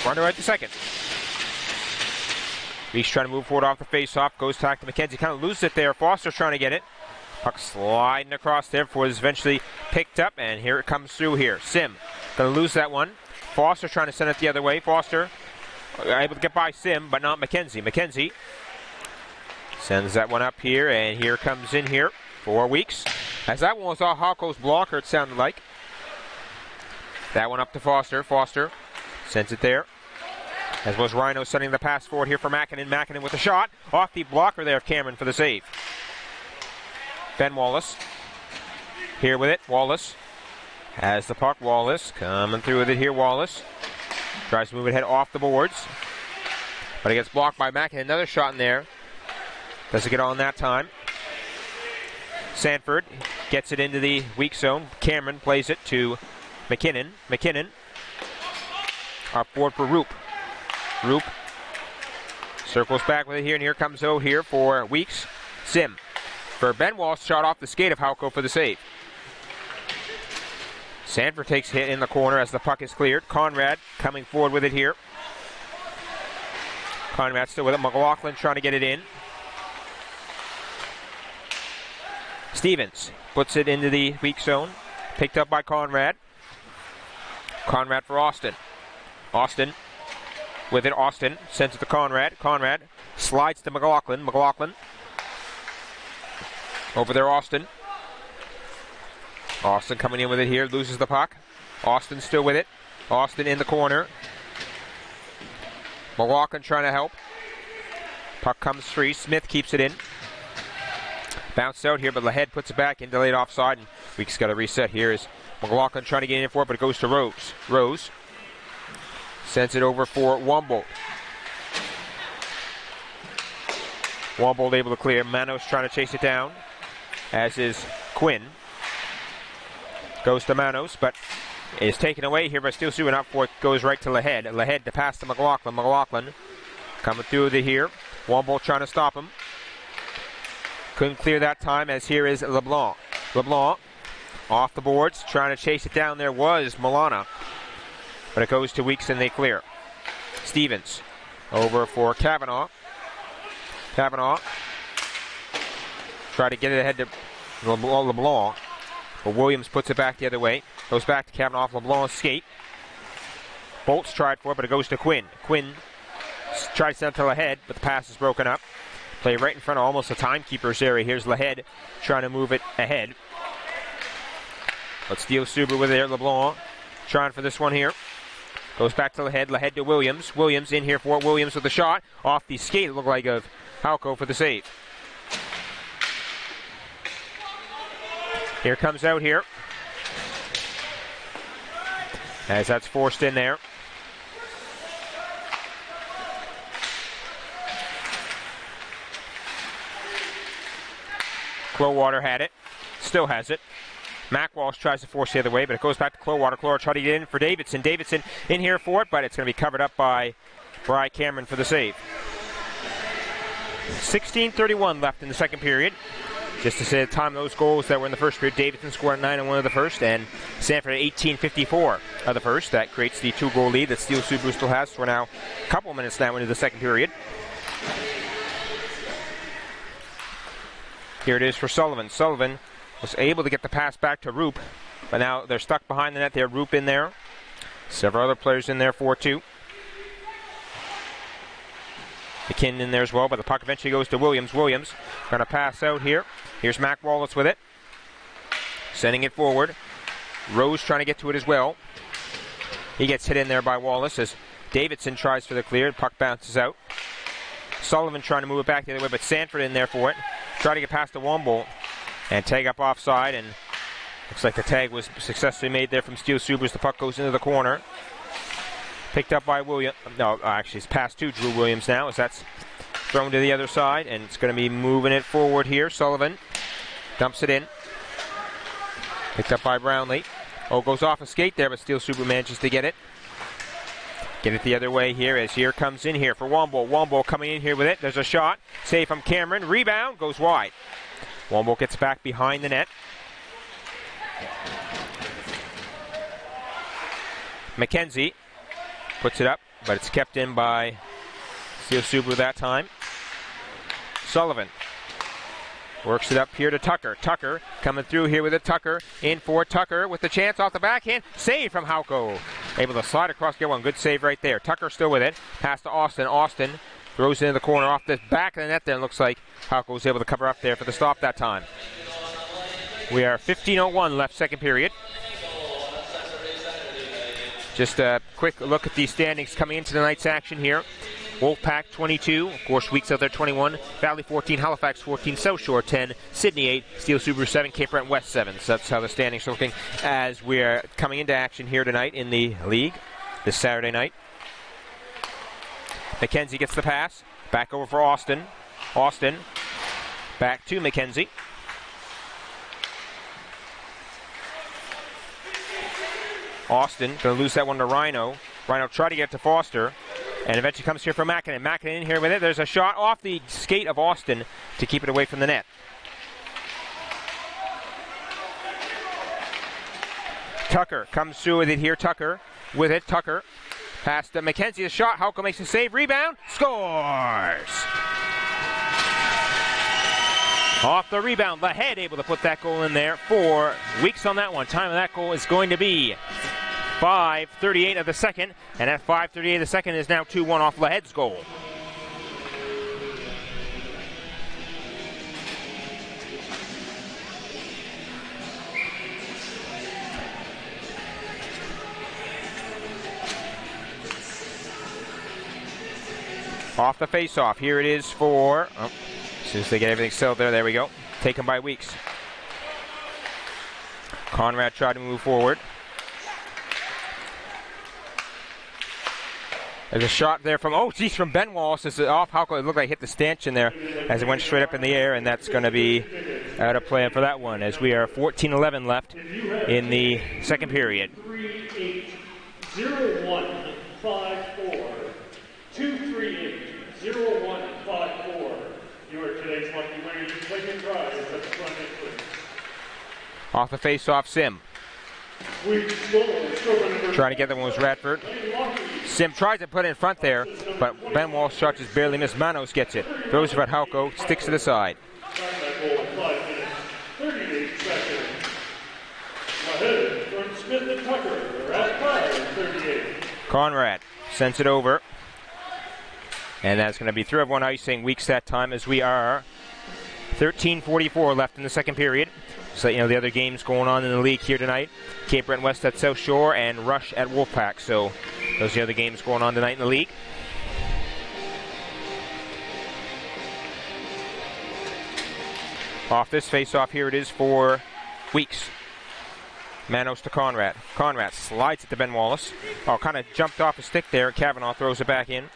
Speaker 1: We're underway at the second. Weeks trying to move forward off the face-off. Goes back to McKenzie. Kind of loses it there. Foster's trying to get it. Puck sliding across there before it's eventually picked up. And here it comes through here. Sim going to lose that one. Foster trying to send it the other way. Foster able to get by Sim, but not McKenzie. McKenzie sends that one up here, and here comes in here for Weeks. As that one was off Halko's blocker, it sounded like. That one up to Foster. Foster sends it there. As was Rhino sending the pass forward here for Makinen. Makinen with a shot. Off the blocker there of Cameron for the save. Ben Wallace here with it. Wallace has the puck. Wallace coming through with it here. Wallace tries to move it ahead off the boards, but it gets blocked by Makinen. Another shot in there. Doesn't get on that time. Sanford gets it into the weak zone. Cameron plays it to McKinnon. McKinnon up forward for Roop. Roop circles back with it here, and here comes O here for Weeks. Sim for Ben Wallace, shot off the skate of Halko for the save. Sanford takes a hit in the corner as the puck is cleared. Conrad coming forward with it here. Conrad still with it. McLaughlin trying to get it in. Stevens puts it into the weak zone. Picked up by Conrad. Conrad for Austin. Austin with it. Austin sends it to Conrad. Conrad slides to McLaughlin. McLaughlin over there. Austin. Austin coming in with it here, loses the puck. Austin still with it. Austin in the corner. McLaughlin trying to help. Puck comes free. Smith keeps it in. Bounced out here, but Lahead puts it back in, delayed offside, and Weeks got a reset here. Is McLaughlin trying to get in for it, but it goes to Rose. Rose sends it over for Wombold. Wombold able to clear. Manos trying to chase it down, as is Quinn. Goes to Manos, but is taken away here by Steele Subaru. Up for it, goes right to Lahead. Lahead to pass to McLaughlin. McLaughlin coming through with it here. Wombold trying to stop him. Couldn't clear that time, as here is LeBlanc. LeBlanc off the boards, trying to chase it down. There was Milana, but it goes to Weeks and they clear. Stevens over for Kavanaugh. Kavanaugh try to get it ahead to LeBlanc. But Williams puts it back the other way. Goes back to Kavanaugh off LeBlanc's skate. Bolts tried for it, but it goes to Quinn. Quinn tries to send it to Lahead, but the pass is broken up. Play right in front of almost the timekeeper's area. Here's Lahead trying to move it ahead. But Steele Subaru with it there. LeBlanc trying for this one here. Goes back to Lahead. Lahead to Williams. Williams in here for it. Williams with the shot. Off the skate, it looked like, of Halko for the save. Here comes out here, as that's forced in there. Clowater had it, still has it. Mac Walsh tries to force the other way, but it goes back to Clowater. Clowater trying to get in for Davidson. Davidson in here for it, but it's going to be covered up by Bry Cameron for the save. 16:31 left in the second period. Just to say the time of those goals that were in the first period, Davidson scored 9-1 of the first, and Sanford at 18:54 of the first. That creates the 2-goal lead that Steele Subaru still has. So we're now a couple minutes now into the second period. Here it is for Sullivan. Sullivan was able to get the pass back to Roop, but now they're stuck behind the net there. Roop in there. Several other players in there for two. McKinnon in there as well, but the puck eventually goes to Williams. Williams going to pass out here. Here's Mac Wallace with it. Sending it forward. Rose trying to get to it as well. He gets hit in there by Wallace as Davidson tries for the clear. Puck bounces out. Sullivan trying to move it back the other way, but Sanford in there for it. Try to get past the Wombold and tag up offside, and looks like the tag was successfully made there from Steele Subaru as the puck goes into the corner. Picked up by Williams. No, actually, it's passed to Drew Williams now as that's thrown to the other side, and it's going to be moving it forward here. Sullivan dumps it in. Picked up by Brownlee. Oh, goes off a skate there, but Steele Subaru manages to get it. Get it the other way here as here comes in here for Womble. Womble coming in here with it. There's a shot. Save from Cameron. Rebound. Goes wide. Womble gets back behind the net. McKenzie puts it up, but it's kept in by Steele Subaru that time. Sullivan works it up here to Tucker. Tucker coming through here with it. Tucker in for Tucker with the chance off the backhand. Save from Hauko. Able to slide across, get one. Good save right there. Tucker still with it. Pass to Austin. Austin throws it into the corner off the back of the net there. And looks like Hauko was able to cover up there for the stop that time. We are 15:01 left second period. Just a quick look at these standings coming into tonight's action here. Wolfpack 22, of course Weeks out there 21, Valley 14, Halifax 14, South Shore 10, Sydney 8, Steele Subaru 7, Cape Breton West 7. So that's how the standings are looking as we're coming into action here tonight in the league this Saturday night. McKenzie gets the pass, back over for Austin. Austin back to McKenzie. Austin going to lose that one to Rhino. Rhino try to get to Foster. And eventually comes here for Makinen. Makinen in here with it. There's a shot off the skate of Austin to keep it away from the net. Tucker comes through with it here. Tucker with it. Tucker past McKenzie. A shot. Hauko makes a save. Rebound. Scores! Off the rebound. Lahead able to put that goal in there for Weeks on that one. Time of that goal is going to be 5:38 of the second, and at 5:38 of the second is now 2-1 off Lahead's goal. Off the face-off. Here it is for, as soon as they get everything settled there we go. Taken by Weeks. Conrad tried to move forward. There's a shot there from, from Ben Wallace. This is off Hauko. It looked like it hit the stanchion there as it went straight up in the air, and that's going to be out of play for that one as we are 14:11 left in the second period.
Speaker 2: 3-8-0-1-5-4. 2-3-8-0-1-5-4. You are today's lucky winner. You take a prize at the front entrance.
Speaker 1: Off the face-off, Sim. Trying to get that one was Radford. Sim tries to put it in front there, but Ben Walsh's shot just barely missed. Manos gets it. Throws it at Hauko, sticks to the side. Conrad sends it over. And that's going to be 3-1 icing. Weeks that time as we are 13:44 left in the second period. So, the other games going on in the league here tonight. Cape Breton West at South Shore and Rush at Wolfpack. So those are the other games going on tonight in the league. Off this face-off, here it is for Weeks. Manos to Conrad. Conrad slides it to Ben Wallace. Kind of jumped off a stick there. Kavanaugh throws it back in.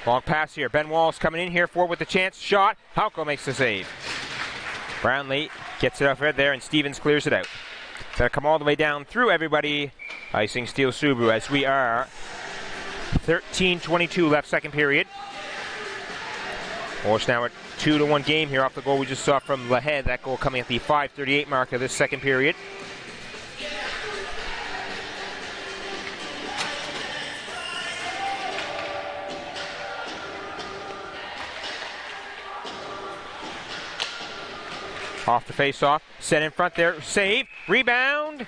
Speaker 1: Long pass here. Ben Wallace coming in here forward with the chance. Shot. Hauko makes the save. Brownlee gets it off right there, and Stevens clears it out. It's going to come all the way down through everybody. Icing Steele Subaru as we are 13:22 left second period. It's now a 2-1 game here off the goal we just saw from Lahead. That goal coming at the 5:38 mark of this second period. Off the face-off, set in front there, save, rebound.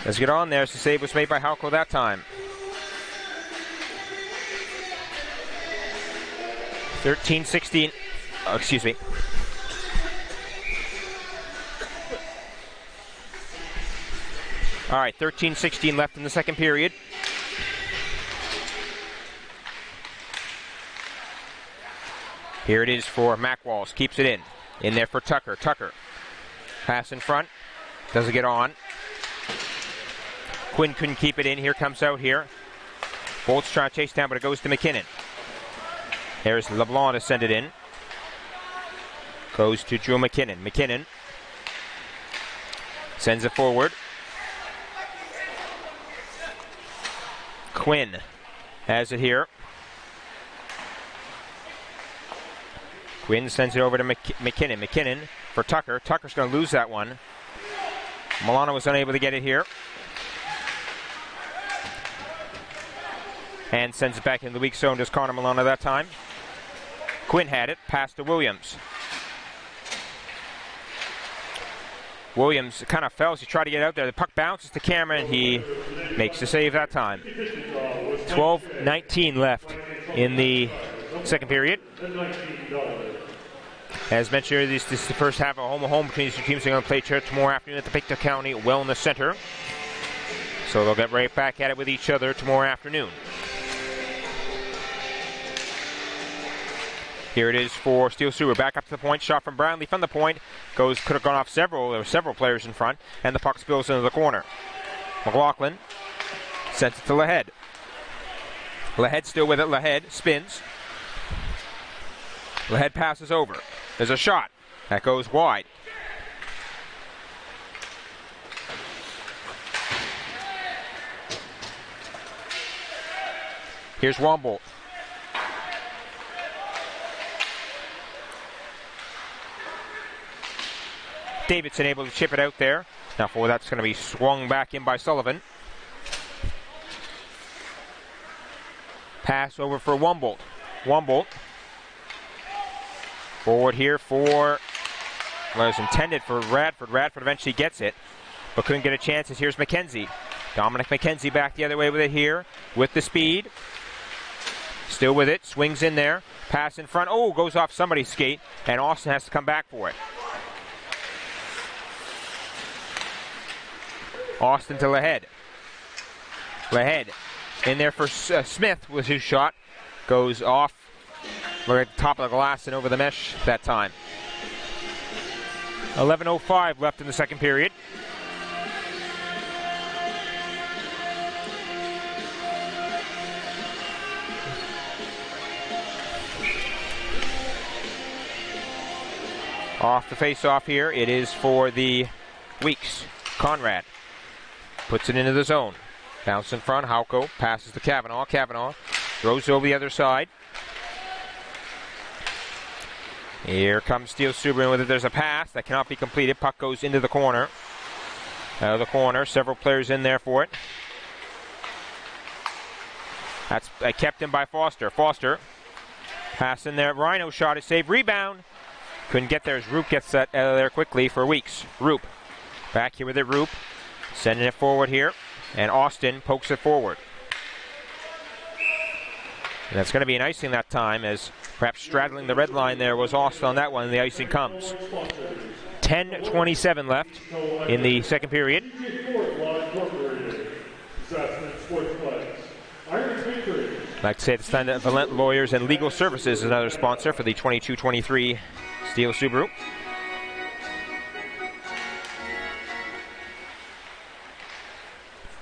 Speaker 1: Let's get on there. So the save was made by Hauko that time. 13-16. Excuse me. All right, 13-16 left in the second period. Here it is for Mac Walls. Keeps it in. In there for Tucker. Tucker. Pass in front. Doesn't get on. Quinn couldn't keep it in. Here comes out here. Bolt's trying to chase down, but it goes to McKinnon. There's LeBlanc to send it in. Goes to Joe McKinnon. McKinnon sends it forward. Quinn has it here. Quinn sends it over to McKinnon. McKinnon for Tucker. Tucker's going to lose that one. Milano was unable to get it here. And sends it back in the weak zone. Does Connor Milano that time. Quinn had it. Pass to Williams. Williams kind of fell as he tried to get out there. The puck bounces to Cameron. He makes the save that time. 12:19 left in the second period. As mentioned, this is the first half of home between these two teams. They're going to play tomorrow afternoon at the Pictou County Wellness Center. So they'll get right back at it with each other tomorrow afternoon. Here it is for Steele Subaru. Back up to the point. Shot from Brownlee from the point. Could have gone off several. There were several players in front. And the puck spills into the corner. McLaughlin sends it to Lahead. Lahead still with it. Lahead spins. Lahead passes over. There's a shot. That goes wide. Here's Wombolt. Davidson able to chip it out there. Now for that's going to be swung back in by Sullivan. Pass over for Wombolt. Wombolt. Forward here for, well, it was intended for Radford. Radford eventually gets it, but couldn't get a chance. Here's McKenzie. Dominic McKenzie back the other way with it here, with the speed. Still with it, swings in there. Pass in front. Oh, goes off somebody's skate, and Austin has to come back for it. Austin to Lahead. Lahead in there for Smith with his shot. Goes off. We're at the top of the glass and over the mesh that time. 11:05 left in the second period. Off the face-off here, it is for the Weeks. Conrad puts it into the zone. Bounce in front, Hauko passes to Cavanaugh. Cavanaugh throws over the other side. Here comes Steele Subaru with it. There's a pass that cannot be completed. Puck goes into the corner. Out of the corner, several players in there for it. That's kept in by Foster. Foster pass in there. Rhino shot is saved. Rebound. Couldn't get there as Roop gets that out of there quickly for Weeks. Roop back here with it. Roop sending it forward here. And Austin pokes it forward. And that's going to be an icing that time, as perhaps straddling the red line there was Austin on that one, and the icing comes. 10:27 left in the second period. I'd like to say at this time that Valent Lawyers and Legal Services is another sponsor for the 22-23 Steele Subaru.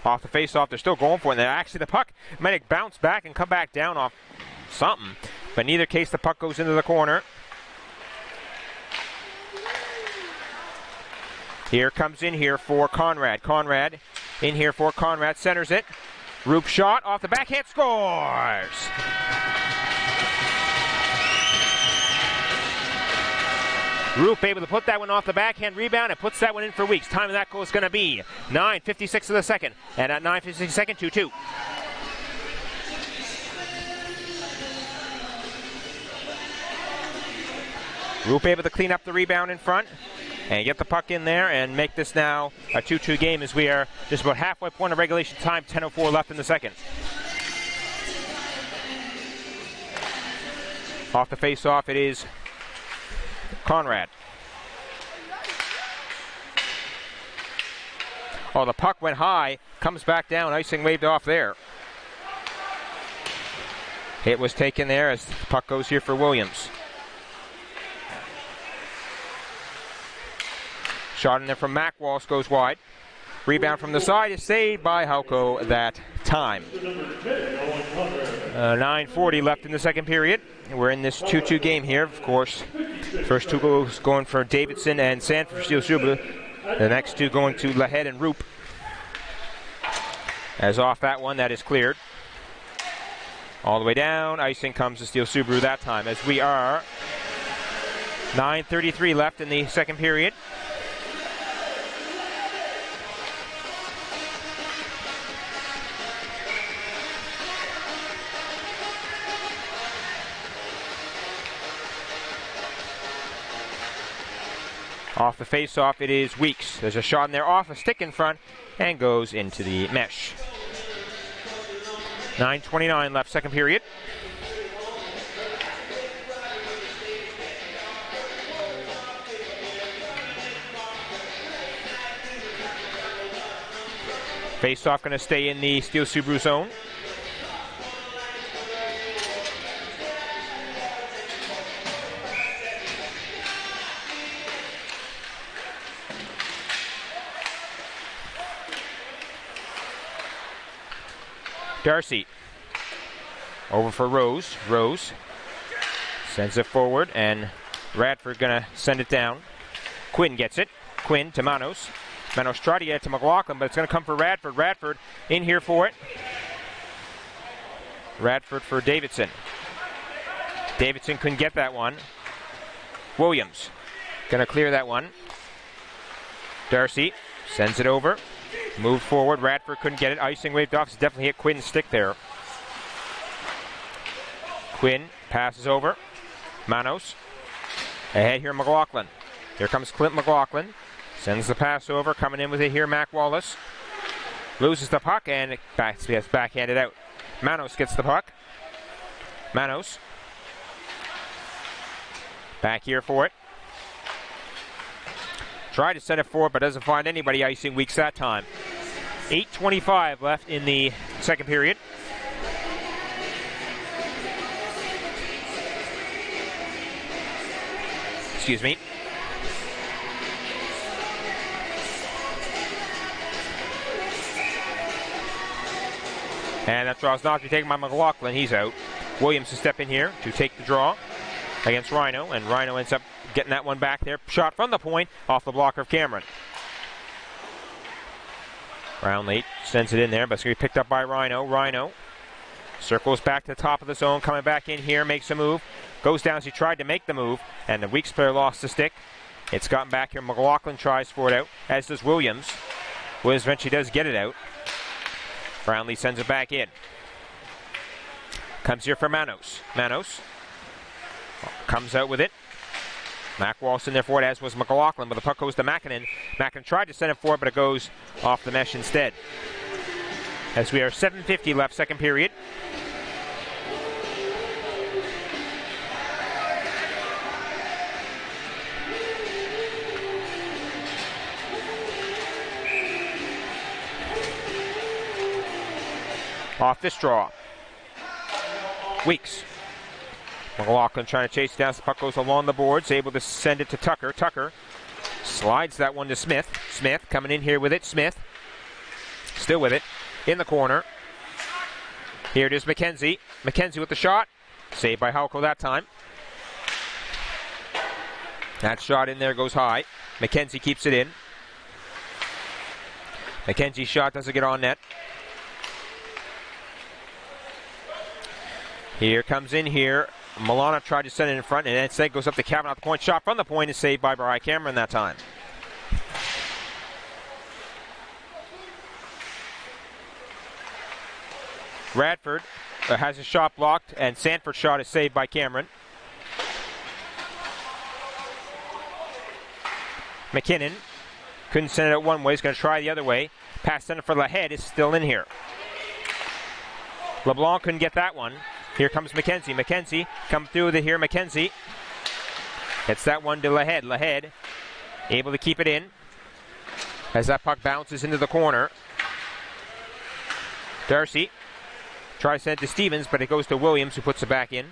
Speaker 1: Off the face-off, they're still going for it. And actually, the puck might bounce back and come back down off something. But in either case, the puck goes into the corner. Here comes in here for Conrad. Conrad in here for Conrad. Centers it. Roop shot off the backhand. Scores! Roop able to put that one off the backhand rebound and puts that one in for Weeks. Time of that goal is going to be 9:56 of the second. And at 9:56 second, 2-2. Roop able to clean up the rebound in front and get the puck in there and make this now a 2-2 game, as we are just about halfway point of regulation time. 10:04 left in the second. Off the face-off, it is Conrad. Oh, the puck went high, comes back down, icing waved off there. It was taken there as the puck goes here for Williams. Shot in there from Mac. Walsh goes wide. Rebound from the side is saved by Hauko that time. 9:40 left in the second period. We're in this 2-2 game here, of course. First two goals going for Davidson and Sanford for Steele Subaru. The next two going to Lahead and Roop. As off that one, that is cleared. All the way down. Icing comes to Steele Subaru that time, as we are 9:33 left in the second period. Off the face-off, it is Weeks. There's a shot in there off a stick in front and goes into the mesh. 9:29 left, second period. Face-off going to stay in the Steele Subaru zone. Darcy over for Rose. Rose sends it forward, and Radford gonna send it down. Quinn gets it. Quinn to Manos. Manos tried to get it to McLaughlin, but it's gonna come for Radford. Radford in here for it. Radford for Davidson. Davidson couldn't get that one. Williams gonna clear that one. Darcy sends it over. Moved forward. Radford couldn't get it. Icing waved off. It's definitely hit Quinn's stick there. Quinn passes over. Manos. Ahead here, McLaughlin. Here comes Clint McLaughlin. Sends the pass over. Coming in with it here, Mac Wallace. Loses the puck and gets backhanded out. Manos gets the puck. Manos. Back here for it. Tried to send it forward, but doesn't find anybody. Icing Weeks that time. 8:25 left in the second period. Excuse me. And that draw is not to be taken by McLaughlin. He's out. Williams to step in here to take the draw against Rhino, and Rhino ends up getting that one back there. Shot from the point off the blocker of Cameron. Brownlee sends it in there, but it's going to be picked up by Rhino. Rhino circles back to the top of the zone, coming back in here, makes a move. Goes down as he tried to make the move, and the Weeks player lost the stick. It's gotten back here. McLaughlin tries for it out, as does Williams. Williams eventually does get it out. Brownlee sends it back in. Comes here for Manos. Manos comes out with it. Mac Walsh in there for it, as was McLaughlin, but the puck goes to Mackinnon. Mackinnon tried to send it forward, but it goes off the mesh instead. As we are 7:50 left, second period. Off this draw. Weeks. McLaughlin trying to chase down. The puck goes along the boards, able to send it to Tucker. Tucker slides that one to Smith. Smith coming in here with it. Smith still with it in the corner. Here it is, McKenzie. McKenzie with the shot. Saved by Halko that time. That shot in there goes high. McKenzie keeps it in. McKenzie's shot doesn't get on net. Here comes in here. Milana tried to send it in front, and instead goes up to Kavanaugh. The point shot from the point is saved by Bri Cameron that time. Radford has his shot blocked, and Sanford's shot is saved by Cameron. McKinnon couldn't send it out one way. He's going to try the other way. Pass center for Lahead is still in here. LeBlanc couldn't get that one. Here comes McKenzie. McKenzie come through with it here. McKenzie gets that one to Lahead. Lahead able to keep it in as that puck bounces into the corner. Darcy tries to send it to Stevens, but it goes to Williams, who puts it back in.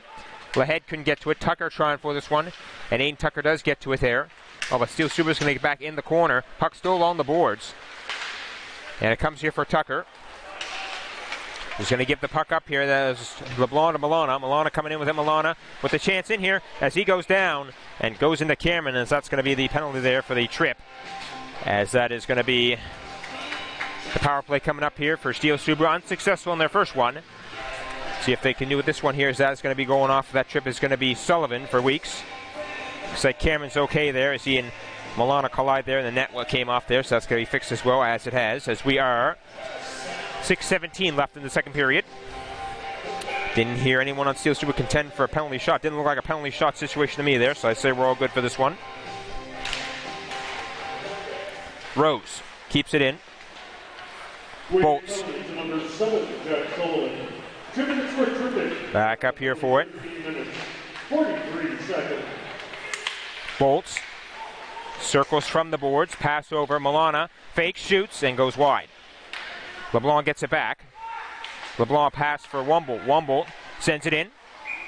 Speaker 1: Lahead couldn't get to it. Tucker trying for this one, and Aiden Tucker does get to it there. Oh, but Steele Subaru's going to get back in the corner. Puck still along the boards, and it comes here for Tucker. He's going to give the puck up here. That's LeBlanc to Milana. Milana coming in with it. Milana with the chance in here as he goes down and goes into Cameron, as that's going to be the penalty there for the trip, as that is going to be the power play coming up here for Steele Subaru. Unsuccessful in their first one. See if they can do it this one here, as that's going to be going off. That trip is going to be Sullivan for Weeks. Looks like Cameron's okay there. Is he and Milana collide there, and the net came off there, so that's going to be fixed as well, as it has, as we are 6:17 left in the second period. Didn't hear anyone on Steele Subaru contend for a penalty shot. Didn't look like a penalty shot situation to me there, so I'd say we're all good for this one. Rose keeps it in. Bolts. Back up here for it.
Speaker 2: 43 seconds.
Speaker 1: Bolts. Circles from the boards. Pass over. Milana fakes, shoots, and goes wide. LeBlanc gets it back. LeBlanc pass for Wumble. Wumble sends it in.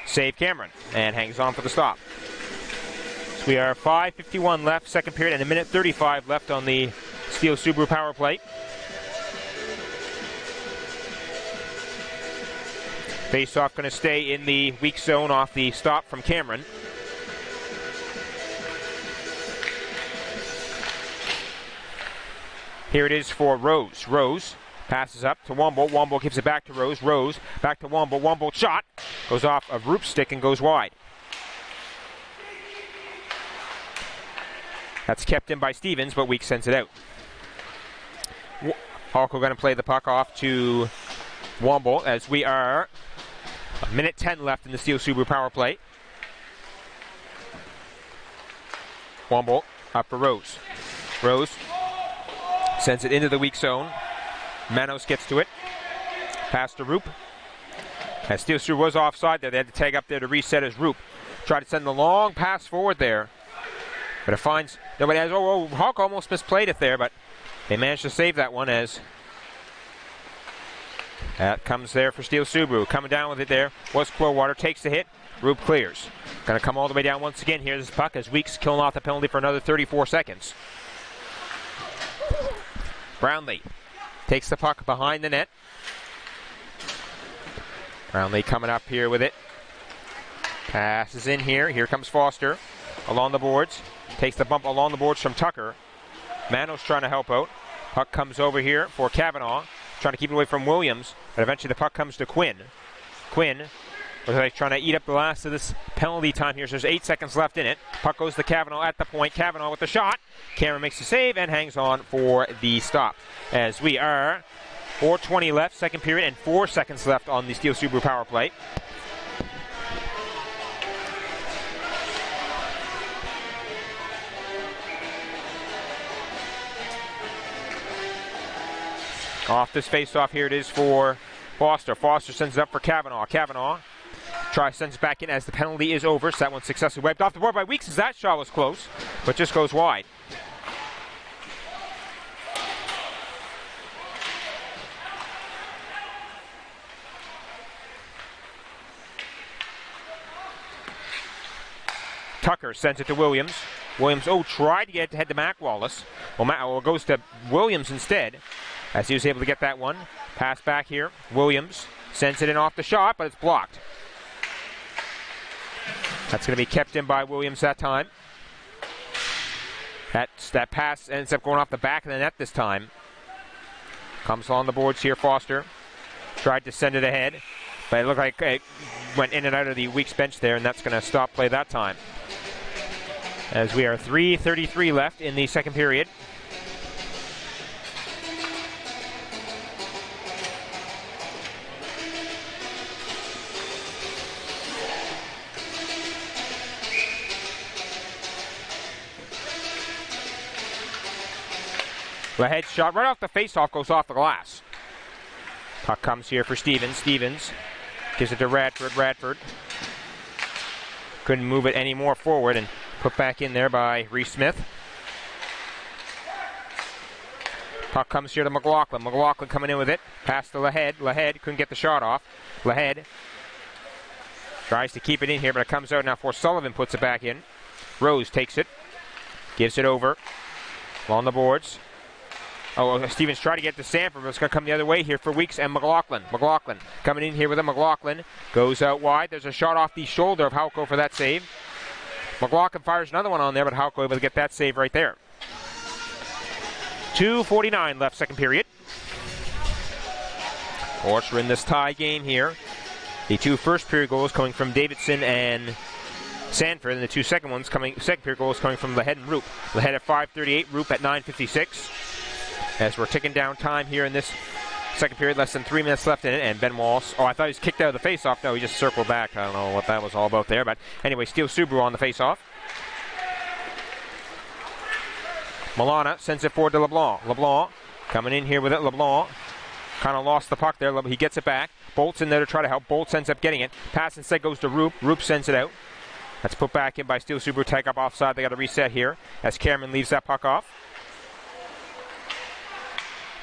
Speaker 1: Save Cameron. And hangs on for the stop. So we are 5:51 left, second period, and a minute 35 left on the Steele Subaru power play. Face-off going to stay in the weak zone off the stop from Cameron. Here it is for Rose. Rose passes up to Wumble. Wumble gives it back to Rose. Rose back to Wumble. Wumble shot. Goes off of Roop's stick and goes wide. That's kept in by Stevens, but Weeks sends it out. Halko going to play the puck off to Wumble as we are a minute 10 left in the Steele Subaru power play. Wumble up for Rose. Rose sends it into the weak zone. Manos gets to it. Pass to Roop. As Steele Subaru was offside there, they had to tag up there to reset as Roop tried to send the long pass forward there. But it finds nobody has. Hawk almost misplayed it there, but they managed to save that one as that comes there for Steele Subaru. Coming down with it there was Quillwater. Takes the hit. Roop clears. Going to come all the way down once again. Here's this puck as Weeks killing off the penalty for another 34 seconds. Brownlee takes the puck behind the net. Brownlee coming up here with it. Passes in here. Here comes Foster along the boards. Takes the bump along the boards from Tucker. Manos trying to help out. Puck comes over here for Kavanaugh. Trying to keep it away from Williams. But eventually the puck comes to Quinn. Quinn looks like trying to eat up the last of this penalty time here. So there's 8 seconds left in it. Puck goes to Kavanaugh at the point. Kavanaugh with the shot. Cameron makes the save and hangs on for the stop. As we are 4:20 left, second period, and 4 seconds left on the Steele Subaru power play. Off this face-off, here it is for Foster. Foster sends it up for Kavanaugh. Kavanaugh sends it back in as the penalty is over. So that one's successfully wiped off the board by Weeks as that shot was close, but just goes wide. Tucker sends it to Williams. Williams, tried to get it to head to Mac Wallace. Well, goes to Williams instead, as he was able to get that one. Pass back here. Williams sends it in off the shot, but it's blocked. That's going to be kept in by Williams that time. That pass ends up going off the back of the net this time. Comes along the boards here, Foster. Tried to send it ahead, but it looked like it went in and out of the Weeks bench there, and that's going to stop play that time. As we are 3:33 left in the second period. The head shot right off the face-off goes off the glass. Puck comes here for Stevens. Stevens gives it to Radford. Radford couldn't move it any more forward and put back in there by Reese Smith. Puck comes here to McLaughlin. McLaughlin coming in with it. Pass to Lahead. Lahead couldn't get the shot off. Lahead tries to keep it in here, but it comes out now for Sullivan. Puts it back in. Rose takes it. Gives it over. On the boards. Stevens trying to get to Sanford, but it's going to come the other way here for Weeks and McLaughlin. McLaughlin coming in here with a McLaughlin. Goes out wide. There's a shot off the shoulder of Halko for that save. McLaughlin fires another one on there, but Halko able to get that save right there. 2:49 left, second period. Of course, we're in this tie game here. The 2 first period goals coming from Davidson and Sanford, and the 2 second period goals coming from Lahead and Roop. Lahead at 5:38, Roop at 9:56. As we're ticking down time here in this second period, less than 3 minutes left in it, and Ben Walsh. Oh, I thought he was kicked out of the face-off. No, he just circled back. I don't know what that was all about there, but anyway, Steele Subaru on the face-off. Milana sends it forward to LeBlanc. LeBlanc coming in here with it. LeBlanc kind of lost the puck there. He gets it back. Bolt's in there to try to help. Bolt ends up getting it. Pass instead goes to Roop. Roop sends it out. That's put back in by Steele Subaru. Take up offside. They got to reset here as Cameron leaves that puck off.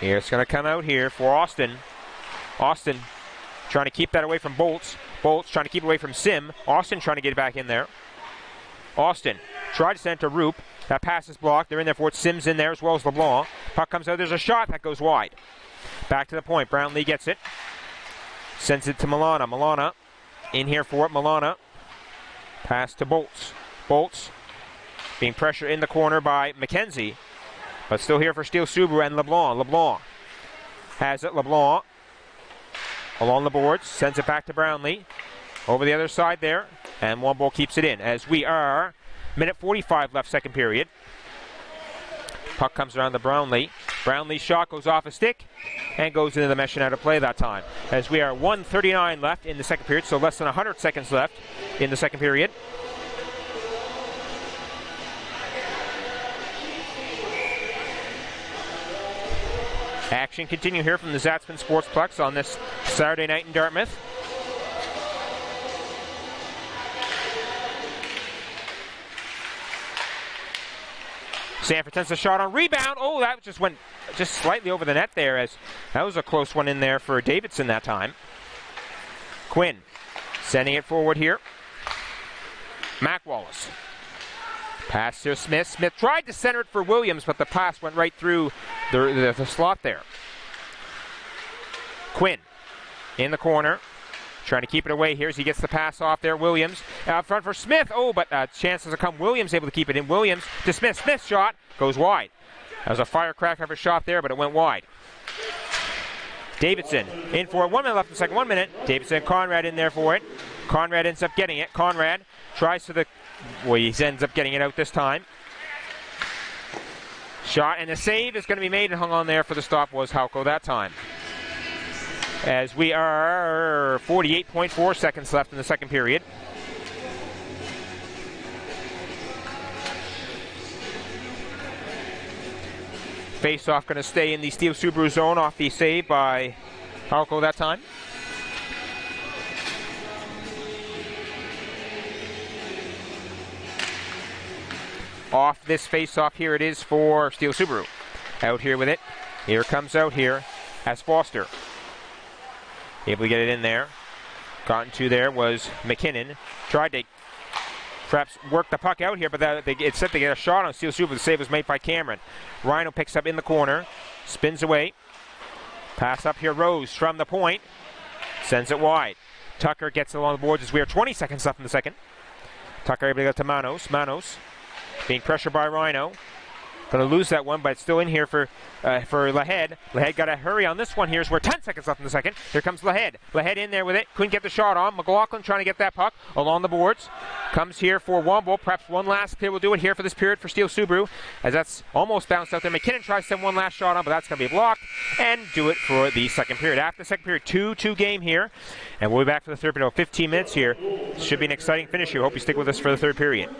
Speaker 1: Here it's going to come out here for Austin. Austin trying to keep that away from Bolts. Bolts trying to keep it away from Sim. Austin trying to get it back in there. Austin tried to send it to Roop. That pass is blocked. They're in there for it. Sim's in there as well as LeBlanc. Puck comes out. There's a shot that goes wide. Back to the point. Brownlee gets it. Sends it to Milana. Milana in here for it. Milana. Pass to Bolts. Bolts being pressured in the corner by McKenzie. But still here for Steele Subaru and LeBlanc. LeBlanc has it. LeBlanc along the boards. Sends it back to Brownlee. Over the other side there. And Womble keeps it in as we are minute 45 left second period. Puck comes around to Brownlee. Brownlee's shot goes off a stick and goes into the mesh and out of play that time. As we are 1:39 left in the second period, so less than 100 seconds left in the second period. Action continue here from the Zatzman Sportsplex on this Saturday night in Dartmouth. Sanford sends a shot on rebound. Oh, that just went just slightly over the net there, as that was a close one in there for Davidson that time. Quinn sending it forward here. Mac Wallace. Pass to Smith. Smith tried to center it for Williams, but the pass went right through the slot there. Quinn in the corner. Trying to keep it away here as he gets the pass off there. Williams out front for Smith. Oh, but chances to come. Williams able to keep it in. Williams to Smith. Smith's shot goes wide. That was a firecracker of a shot there, but it went wide. Davidson in for it. 1 minute left in the second. 1 minute. Davidson and Conrad in there for it. Conrad ends up getting it. Conrad tries to the... Well, he ends up getting it out this time. Shot, and the save is going to be made and hung on there for the stop was Halko that time. As we are 48.4 seconds left in the second period. Face-off going to stay in the Steele Subaru zone off the save by Halko that time. Off this face-off here it is for Steele Subaru. Out here with it. Here comes out here as Foster. Able to get it in there. Gotten to there was McKinnon. Tried to perhaps work the puck out here, but it's set to get a shot on Steele Subaru. The save was made by Cameron. Rhino picks up in the corner. Spins away. Pass up here. Rose from the point. Sends it wide. Tucker gets it along the boards as we are 20 seconds left in the second. Tucker able to get to Manos. Manos being pressured by Rhino. Going to lose that one, but it's still in here for Lahead. Lahead got to hurry on this one here as we're 10 seconds left in the second. Here comes Lahead. Lahead in there with it. Couldn't get the shot on. McLaughlin trying to get that puck along the boards. Comes here for Womble. Perhaps one last clear will do it here for this period for Steele Subaru, as that's almost bounced out there. McKinnon tries to send one last shot on, but that's going to be blocked. And do it for the second period. After the second period, 2-2 game here. And we'll be back for the third period. 15 minutes here. Should be an exciting finish here. Hope you stick with us for the third period.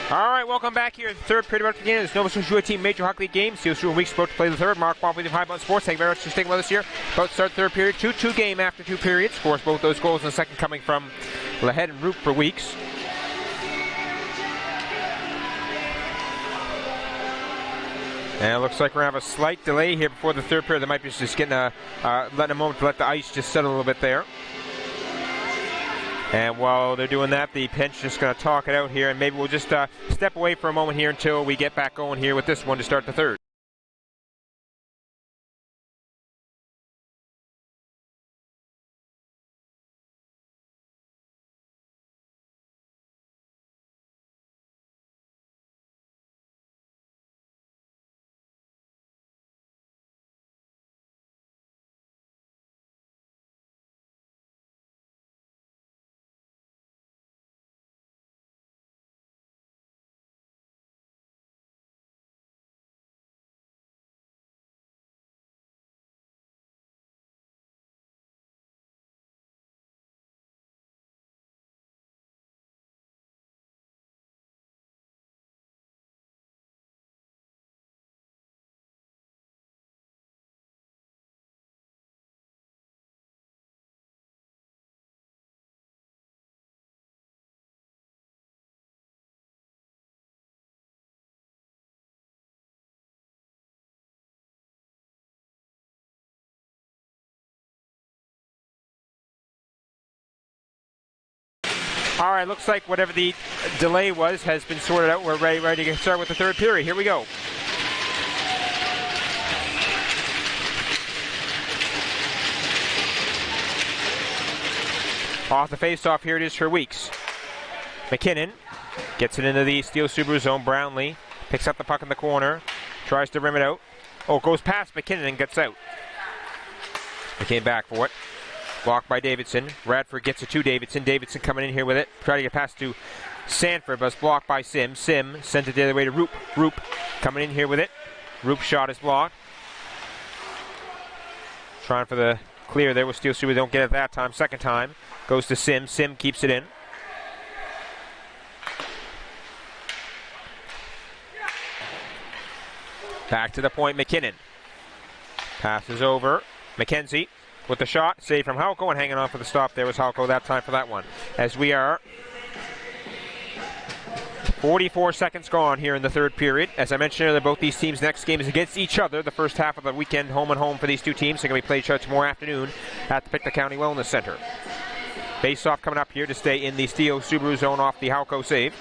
Speaker 1: All right, welcome back here. The third period about to begin. It's Nova Scotia U18 Major Hockey League game. Steele Subaru Weeks about to play the third. Mark Watt with High Mountain Sports. Thank you very much for sticking with us here. About to start the third period. 2-2 game after 2 periods. Of course, both those goals in the second coming from Lahead and Roop for Weeks. And it looks like we're going to have a slight delay here before the third period. They might be just getting letting a moment to let the ice just settle a little bit there. And while they're doing that, the bench is just going to talk it out here, and maybe we'll just step away for a moment here until we get back going here with this one to start the third. All right, looks like whatever the delay was has been sorted out. We're ready to start with the third period. Here we go. Off the face-off, here it is for Weeks. McKinnon gets it into the Steele Subaru zone. Brownlee picks up the puck in the corner, tries to rim it out. Oh, goes past McKinnon and gets out. McKinnon back for it. Blocked by Davidson. Radford gets it to Davidson. Davidson coming in here with it. Trying to get past to Sanford, but it's blocked by Sim. Sim sent it the other way to Roop. Roop coming in here with it. Roop's shot is blocked. Trying for the clear there with Steele Subaru. Don't get it that time. Second time. Goes to Sim. Sim keeps it in. Back to the point, McKinnon. Passes over. McKenzie with the shot. Save from Halko, and hanging on for the stop there was Halko that time for that one. As we are 44 seconds gone here in the third period. As I mentioned earlier, both these teams' next game is against each other. The first half of the weekend, home and home for these two teams. They're going to be played each other tomorrow afternoon at the Pictou County Wellness Center. Face-off coming up here to stay in the Steele Subaru zone off the Halko save.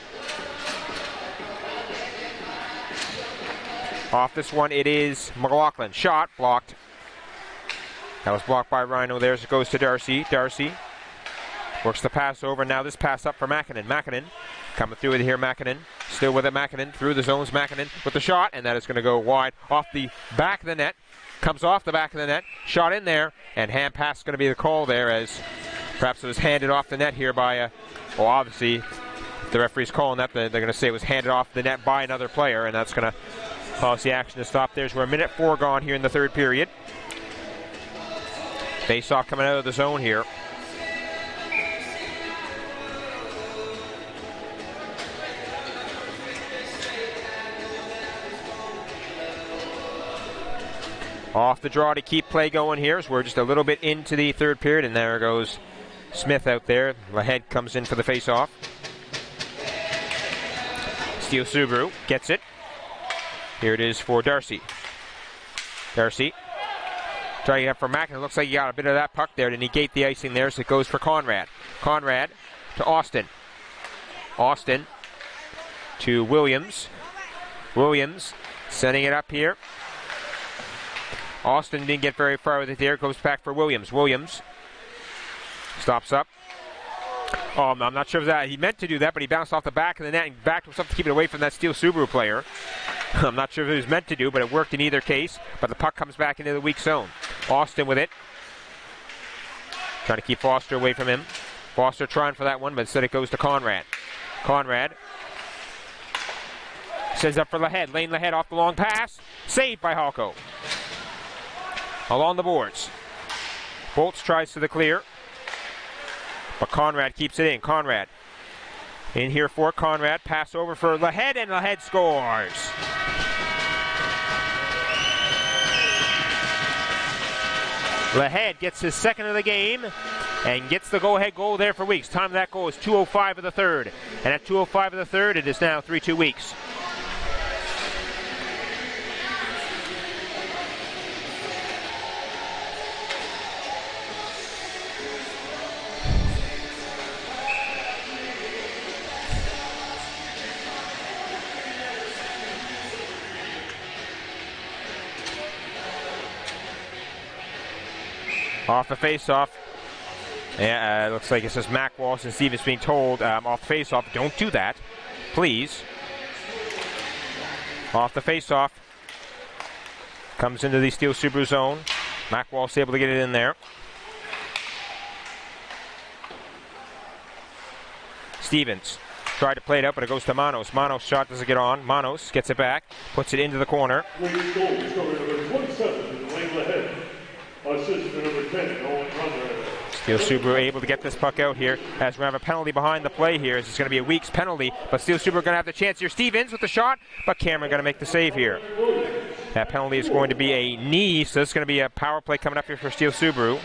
Speaker 1: Off this one, it is McLaughlin. Shot blocked. That was blocked by Rhino there, so it goes to Darcy. Darcy works the pass over. Now this pass up for McKinnon. McKinnon coming through it here. McKinnon still with it. McKinnon through the zones. McKinnon with the shot, and that is going to go wide off the back of the net. Comes off the back of the net. Shot in there, and hand pass is going to be the call there, as perhaps it was handed off the net here by well, obviously, if the referee's calling that, they're going to say it was handed off the net by another player, and that's going to cause the action to stop there. So we're a minute 4 gone here in the third period. Face-off coming out of the zone here. Off the draw to keep play going here, as we're just a little bit into the third period, and there goes Smith out there. Lahead comes in for the face-off. Steele Subaru gets it. Here it is for Darcy. Darcy trying to get for Mack, and it looks like he got a bit of that puck there to negate the icing there, so it goes for Conrad. Conrad to Austin. Austin to Williams. Williams sending it up here. Austin didn't get very far with it there. Goes back for Williams. Williams stops up. Oh, I'm not sure if that he meant to do that, but he bounced off the back of the net and backed himself to keep it away from that Steele Subaru player. I'm not sure if it was meant to do, but it worked in either case. But the puck comes back into the weak zone. Austin with it. Trying to keep Foster away from him. Foster trying for that one, but instead it goes to Conrad. Conrad sends up for Lahead. Lane Lahead off the long pass. Saved by Halko. Along the boards. Bolts tries to the clear, but Conrad keeps it in. Conrad In here for Conrad. Pass over for Lahead, and Lahead scores. Lahead gets his second of the game and gets the go-ahead goal there for Weeks. Time of that goal is 2:05 of the third. And at 2:05 of the third, it is now 3-2 Weeks. Off the face-off. Yeah, looks like it says Mac Walsh, and Stevens being told off the face-off, don't do that, please. Off the face-off. Comes into the Steele Subaru zone. Mac Walsh able to get it in there. Stevens tried to play it out, but it goes to Manos. Manos' shot doesn't get on. Manos gets it back, puts it into the corner. Steele Subaru able to get this puck out here as we have a penalty behind the play here. It's going to be a Weeks penalty, but Steele Subaru going to have the chance here. Stevens with the shot, but Cameron going to make the save here. That penalty is going to be a knee, so it's going to be a power play coming up here for Steele Subaru.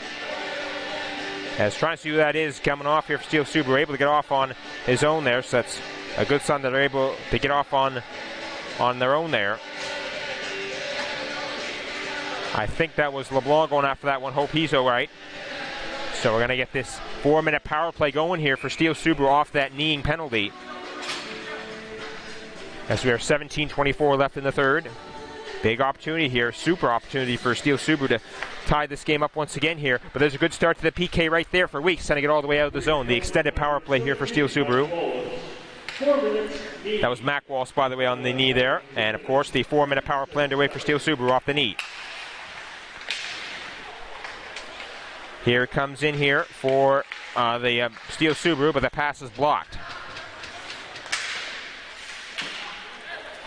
Speaker 1: As trying to see who that is coming off here for Steele Subaru, able to get off on his own there, so that's a good sign that they're able to get off on their own there. I think that was LeBlanc going after that one. Hope he's all right. So we're going to get this 4-minute power play going here for Steele Subaru off that kneeing penalty. As we are 17:24 left in the third. Big opportunity here, super opportunity for Steele Subaru to tie this game up once again here. But there's a good start to the PK right there for Weeks, sending it all the way out of the zone. The extended power play here for Steele Subaru. That was Mac Walsh, by the way, on the knee there. And of course, the 4-minute power play underway for Steele Subaru off the knee. Here comes in here for the Steele Subaru, but the pass is blocked.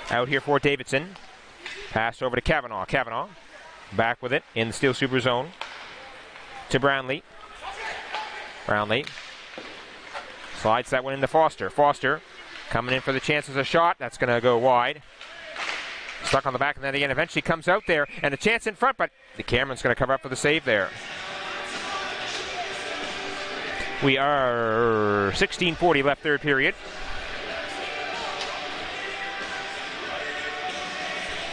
Speaker 1: Out here for Davidson. Pass over to Kavanaugh. Kavanaugh back with it in the Steele Subaru zone. To Brownlee. Brownlee slides that one into Foster. Foster coming in for the chance as a shot. That's going to go wide. Stuck on the back of that again. Eventually comes out there, and a chance in front, but the Cameron's going to cover up for the save there. We are 16:40 left third period.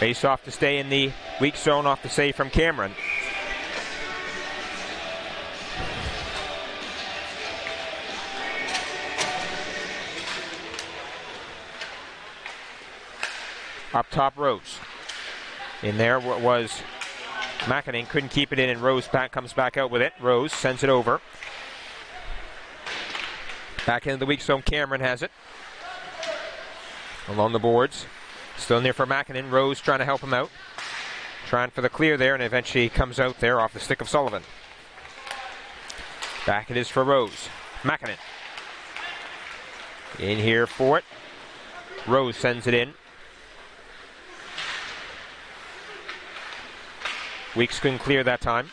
Speaker 1: Face off to stay in the weak zone off the save from Cameron. Up top, Rose. In there was McInerney, couldn't keep it in, and Rose comes back out with it. Rose sends it over. Back into the weak zone, Cameron has it. Along the boards. Still in there for McInerney. Rose trying to help him out. Trying for the clear there, and eventually comes out there off the stick of Sullivan. Back it is for Rose. McInerney. In here for it. Rose sends it in. Weeks couldn't clear that time.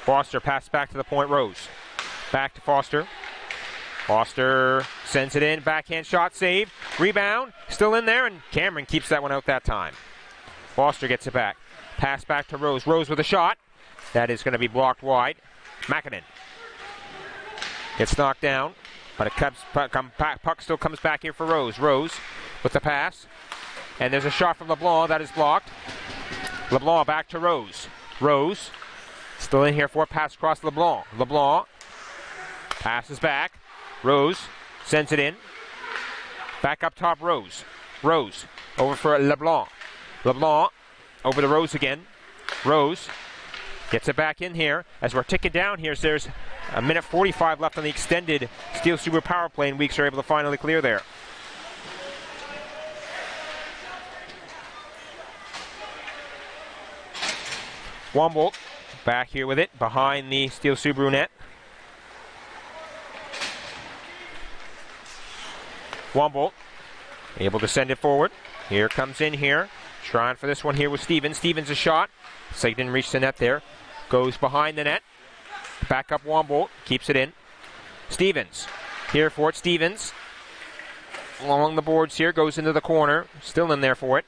Speaker 1: Foster passed back to the point. Rose. Back to Foster. Foster sends it in. Backhand shot, save. Rebound. Still in there, and Cameron keeps that one out that time. Foster gets it back. Pass back to Rose. Rose with a shot. That is going to be blocked wide. McInerney gets knocked down, but puck still comes back here for Rose. Rose with the pass. And there's a shot from LeBlanc. That is blocked. LeBlanc back to Rose. Rose still in here for a pass across LeBlanc. LeBlanc passes back. Rose sends it in. Back up top, Rose. Rose over for LeBlanc. LeBlanc over to Rose again. Rose gets it back in here as we're ticking down here. So there's a minute 45 left on the extended Steele Subaru power play, and Weeks are able to finally clear there. Wombolt back here with it behind the Steele Subaru net. Wombolt able to send it forward. Here comes in here. Trying for this one here with Stevens. Stevens a shot. So he didn't reach the net there. Goes behind the net. Back up Wombolt, keeps it in. Stevens, here for it. Stevens, along the boards here, goes into the corner. Still in there for it.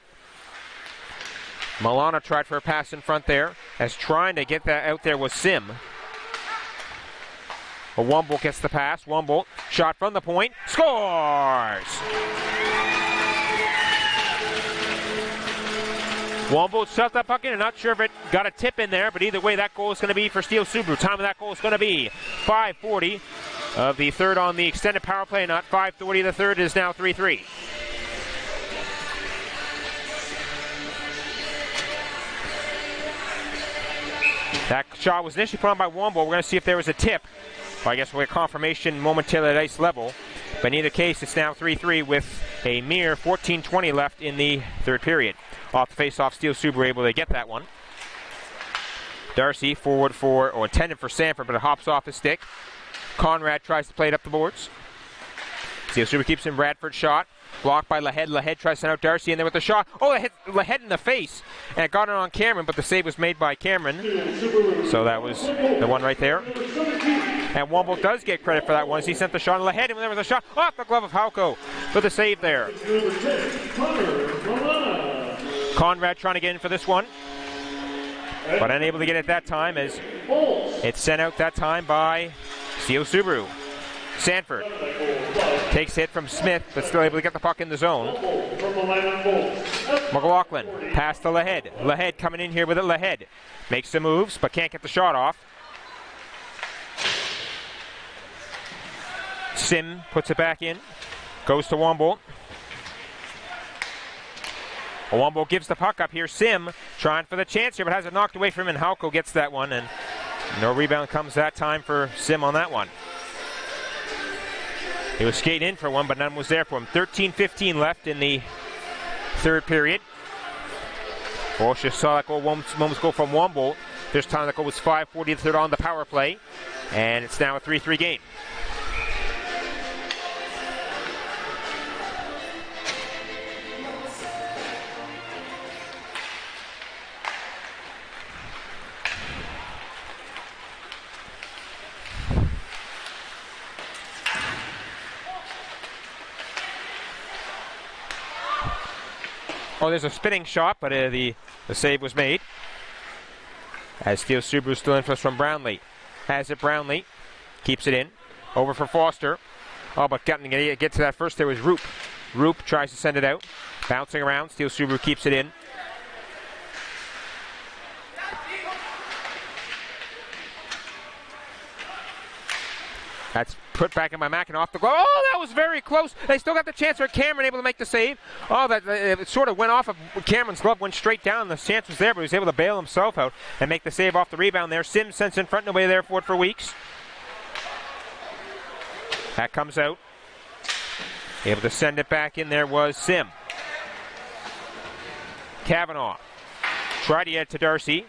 Speaker 1: Milana tried for a pass in front there, as trying to get that out there was Sim. But Wombolt gets the pass. Wombolt, shot from the point, scores! Wombolt shot that puck in. I'm not sure if it got a tip in there, but either way, that goal is going to be for Steele Subaru. Time of that goal is going to be 5:40 of the third on the extended power play, not 5:30. The third is now 3-3. That shot was initially put on by Wombolt. We're going to see if there was a tip. Well, I guess we'll get confirmation momentarily at ice level. But in either case, it's now 3-3 with a mere 14:20 left in the third period. Off the face-off, Steele Subaru able to get that one. Darcy forward for, or intended for Sanford, but it hops off his stick. Conrad tries to play it up the boards. Steele Subaru keeps in Bradford's shot. Blocked by Lahead. Lahead tries to send out Darcy in there with the shot. Oh, it hit Lahead in the face. And it got it on Cameron, but the save was made by Cameron. So that was the one right there. And Wombolt does get credit for that one as he sent the shot on Lahead, and there was a shot off the glove of Hauko for the save there. Conrad trying to get in for this one, but unable to get it that time as it's sent out that time by Steele Subaru. Sanford takes hit from Smith, but still able to get the puck in the zone. McLaughlin, pass to Lahead. Lahead coming in here with it. Lahead makes some moves, but can't get the shot off. Sim puts it back in. Goes to Wombolt. Wombolt gives the puck up here. Sim trying for the chance here, but has it knocked away from him, and Hauko gets that one, and no rebound comes that time for Sim on that one. He was skating in for one, but none was there for him. 13:15 left in the third period. Walsh just saw that goal moments ago from Wombolt. This time the goal was 5:40 the third on the power play, and it's now a 3-3 game. Oh, there's a spinning shot, but the save was made. As Steele Subaru still in for us from Brownlee. Has it Brownlee. Keeps it in. Over for Foster. Oh, but getting to get to that first there was Roop. Roop tries to send it out. Bouncing around. Steele Subaru keeps it in. That's put back in by Mackin off the glove. Oh, that was very close. They still got the chance for Cameron able to make the save. Oh, that it sort of went off of Cameron's glove, went straight down. The chance was there, but he was able to bail himself out and make the save off the rebound there. Sims sends in front, nobody there for it for weeks. That comes out. Able to send it back in there was Sim. Kavanaugh tried to get it to Darcy.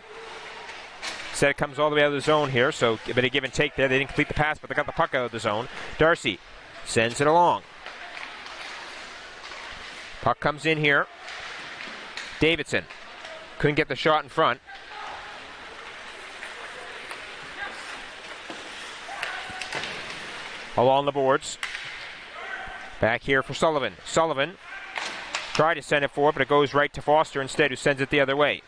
Speaker 1: Said it comes all the way out of the zone here, so a bit of give and take there. They didn't complete the pass, but they got the puck out of the zone. Darcy sends it along. Puck comes in here. Davidson couldn't get the shot in front. Along the boards. Back here for Sullivan. Sullivan tried to send it forward, but it goes right to Foster instead, who sends it the other way.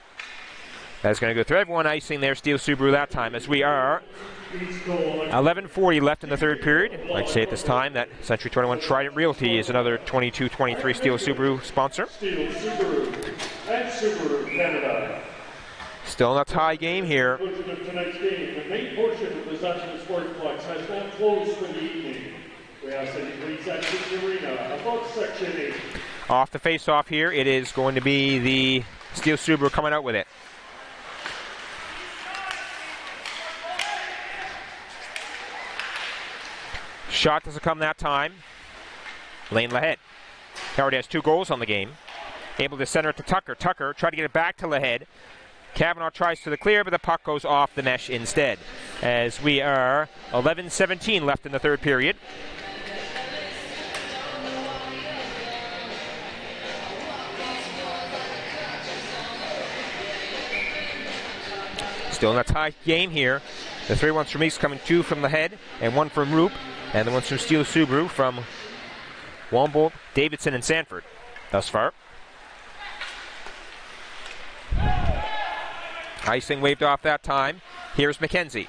Speaker 1: That's going to go through everyone icing there, Steele Subaru that time, as we are 11:40 left in the third period. I'd like to say at this time that Century 21 Trident Realty is another 22-23 Steele Subaru sponsor.
Speaker 2: Steele Subaru and Subaru Canada.
Speaker 1: Still in a tie game here.
Speaker 2: Conclusion of tonight's game. The main portion of the Possession Sportsplex has now closed for the evening. We ask that you please exit the arena above Section 8.
Speaker 1: Off the face-off here, it is going to be the Steele Subaru coming out with it. Shot doesn't come that time. Lane Lahead. He already has 2 goals on the game. Able to center it to Tucker. Tucker tried to get it back to Lahead. Kavanaugh tries to the clear, but the puck goes off the mesh instead. As we are 11:17 left in the third period. Still in a tie game here. The 3 ones from Weeks coming 2 from Lahead and 1 from Roop. And the ones from Steele Subaru from Wombolt, Davidson, and Sanford thus far. Icing waved off that time. Here's McKenzie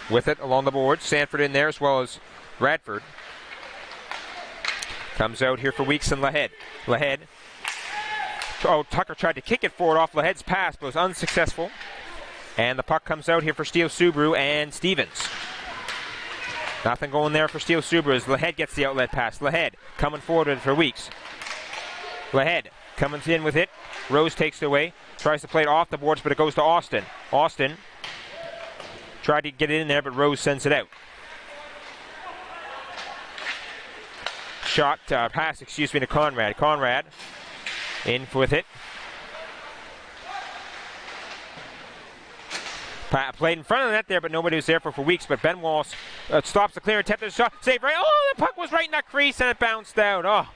Speaker 1: with it along the board. Sanford in there as well as Radford. Comes out here for Weeks and Lahead. Lahead. Oh, Tucker tried to kick it forward off Lahead's pass, but was unsuccessful. And the puck comes out here for Steele Subaru and Stevens. Nothing going there for Steele Subaru as Lahead gets the outlet pass. Lahead coming forward with it for Weeks. Lahead coming in with it. Rose takes it away. Tries to play it off the boards, but it goes to Austin. Austin tried to get it in there, but Rose sends it out. Pass, to Conrad. Conrad in with it. Played in front of the net there, but nobody was there for Weeks. But Ben Walsh stops the clear attempt at the shot. Save right. Oh, the puck was right in that crease and it bounced out. Oh,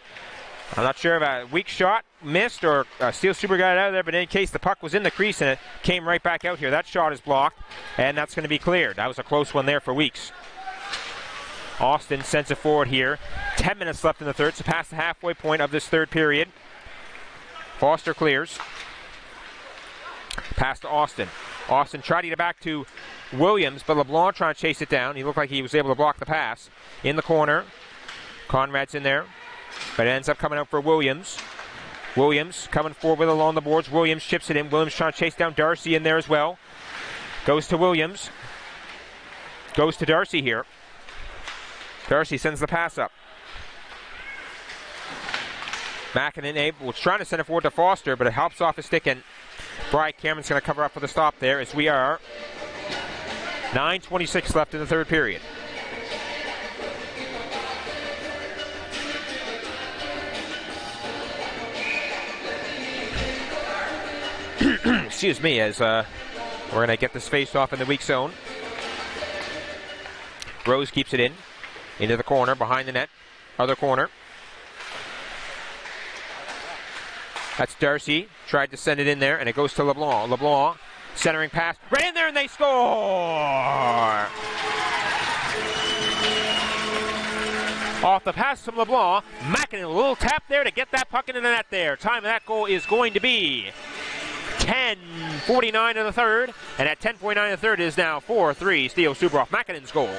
Speaker 1: I'm not sure if a weak shot missed or Steele Super got it out of there, but in any case, the puck was in the crease and it came right back out here. That shot is blocked, and that's going to be cleared. That was a close one there for Weeks. Austin sends it forward here. 10 minutes left in the third, so past the halfway point of this third period. Foster clears. Pass to Austin. Austin tried to get it back to Williams, but LeBlanc trying to chase it down. He looked like he was able to block the pass. In the corner. Conrad's in there, but it ends up coming out for Williams. Williams coming forward along the boards. Williams chips it in. Williams trying to chase down Darcy in there as well. Goes to Williams. Goes to Darcy here. Darcy sends the pass up. McKinnon was trying to send it forward to Foster, but it helps off his stick, and Bryant Cameron's going to cover up for the stop there as we are 9:26 left in the third period. Excuse me, as we're going to get this face off in the weak zone. Rose keeps it in. Into the corner, behind the net. Other corner. That's Darcy. Tried to send it in there, and it goes to LeBlanc. LeBlanc, centering pass. Right in there, and they score! Off the pass from LeBlanc. Mackinnon, a little tap there to get that puck into the net there. Time of that goal is going to be 10:49 in the third. And at 10:49 in the third is now 4-3 Steele Subaru off Mackinnon's goal.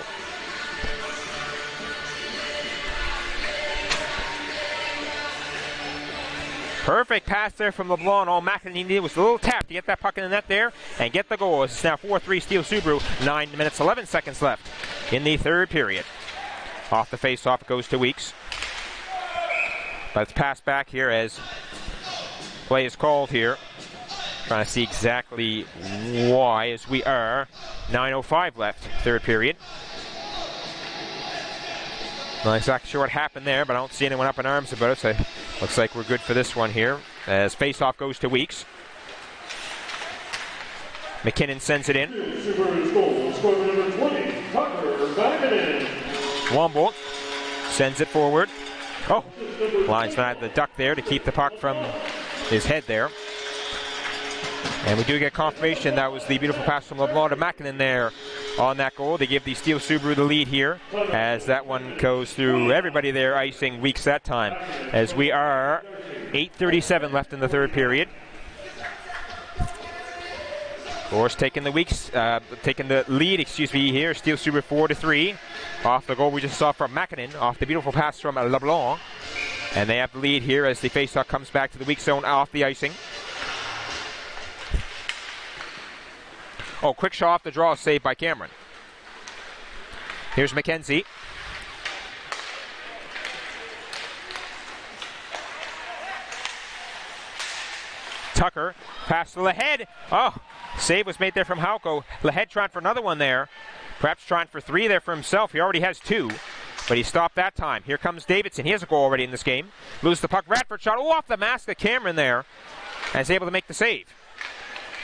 Speaker 1: Perfect pass there from LeBlanc. All McKinnon needed was a little tap to get that puck in the net there and get the goal. It's now 4-3 Steele Subaru. 9 minutes, 11 seconds left in the third period. Off the face-off, it goes to Weeks. Let's pass back here as play is called here. Trying to see exactly why as we are 9:05 left, third period. Not exactly sure what happened there, but I don't see anyone up in arms about it, so looks like we're good for this one here. As face-off goes to Weeks. McKinnon sends it in. Wombolt sends it forward. Oh, lines not the duck there to keep the puck from his head there. And we do get confirmation that was the beautiful pass from LeBlanc to Mackinnon there on that goal. They give the Steele Subaru the lead here as that one goes through everybody there, icing Weeks that time. As we are 8:37 left in the third period. Of course, taking the lead here. Steele Subaru 4-3 off the goal we just saw from Mackinnon off the beautiful pass from LeBlanc. And they have the lead here as the faceoff comes back to the weak zone off the icing. Oh, quick shot off the draw, saved by Cameron. Here's McKenzie. Tucker, pass to Lahead. Oh, save was made there from Halko. Lahead trying for another one there. Perhaps trying for 3 there for himself. He already has 2, but he stopped that time. Here comes Davidson. He has a goal already in this game. Loses the puck. Radford shot off the mask of Cameron there and is able to make the save.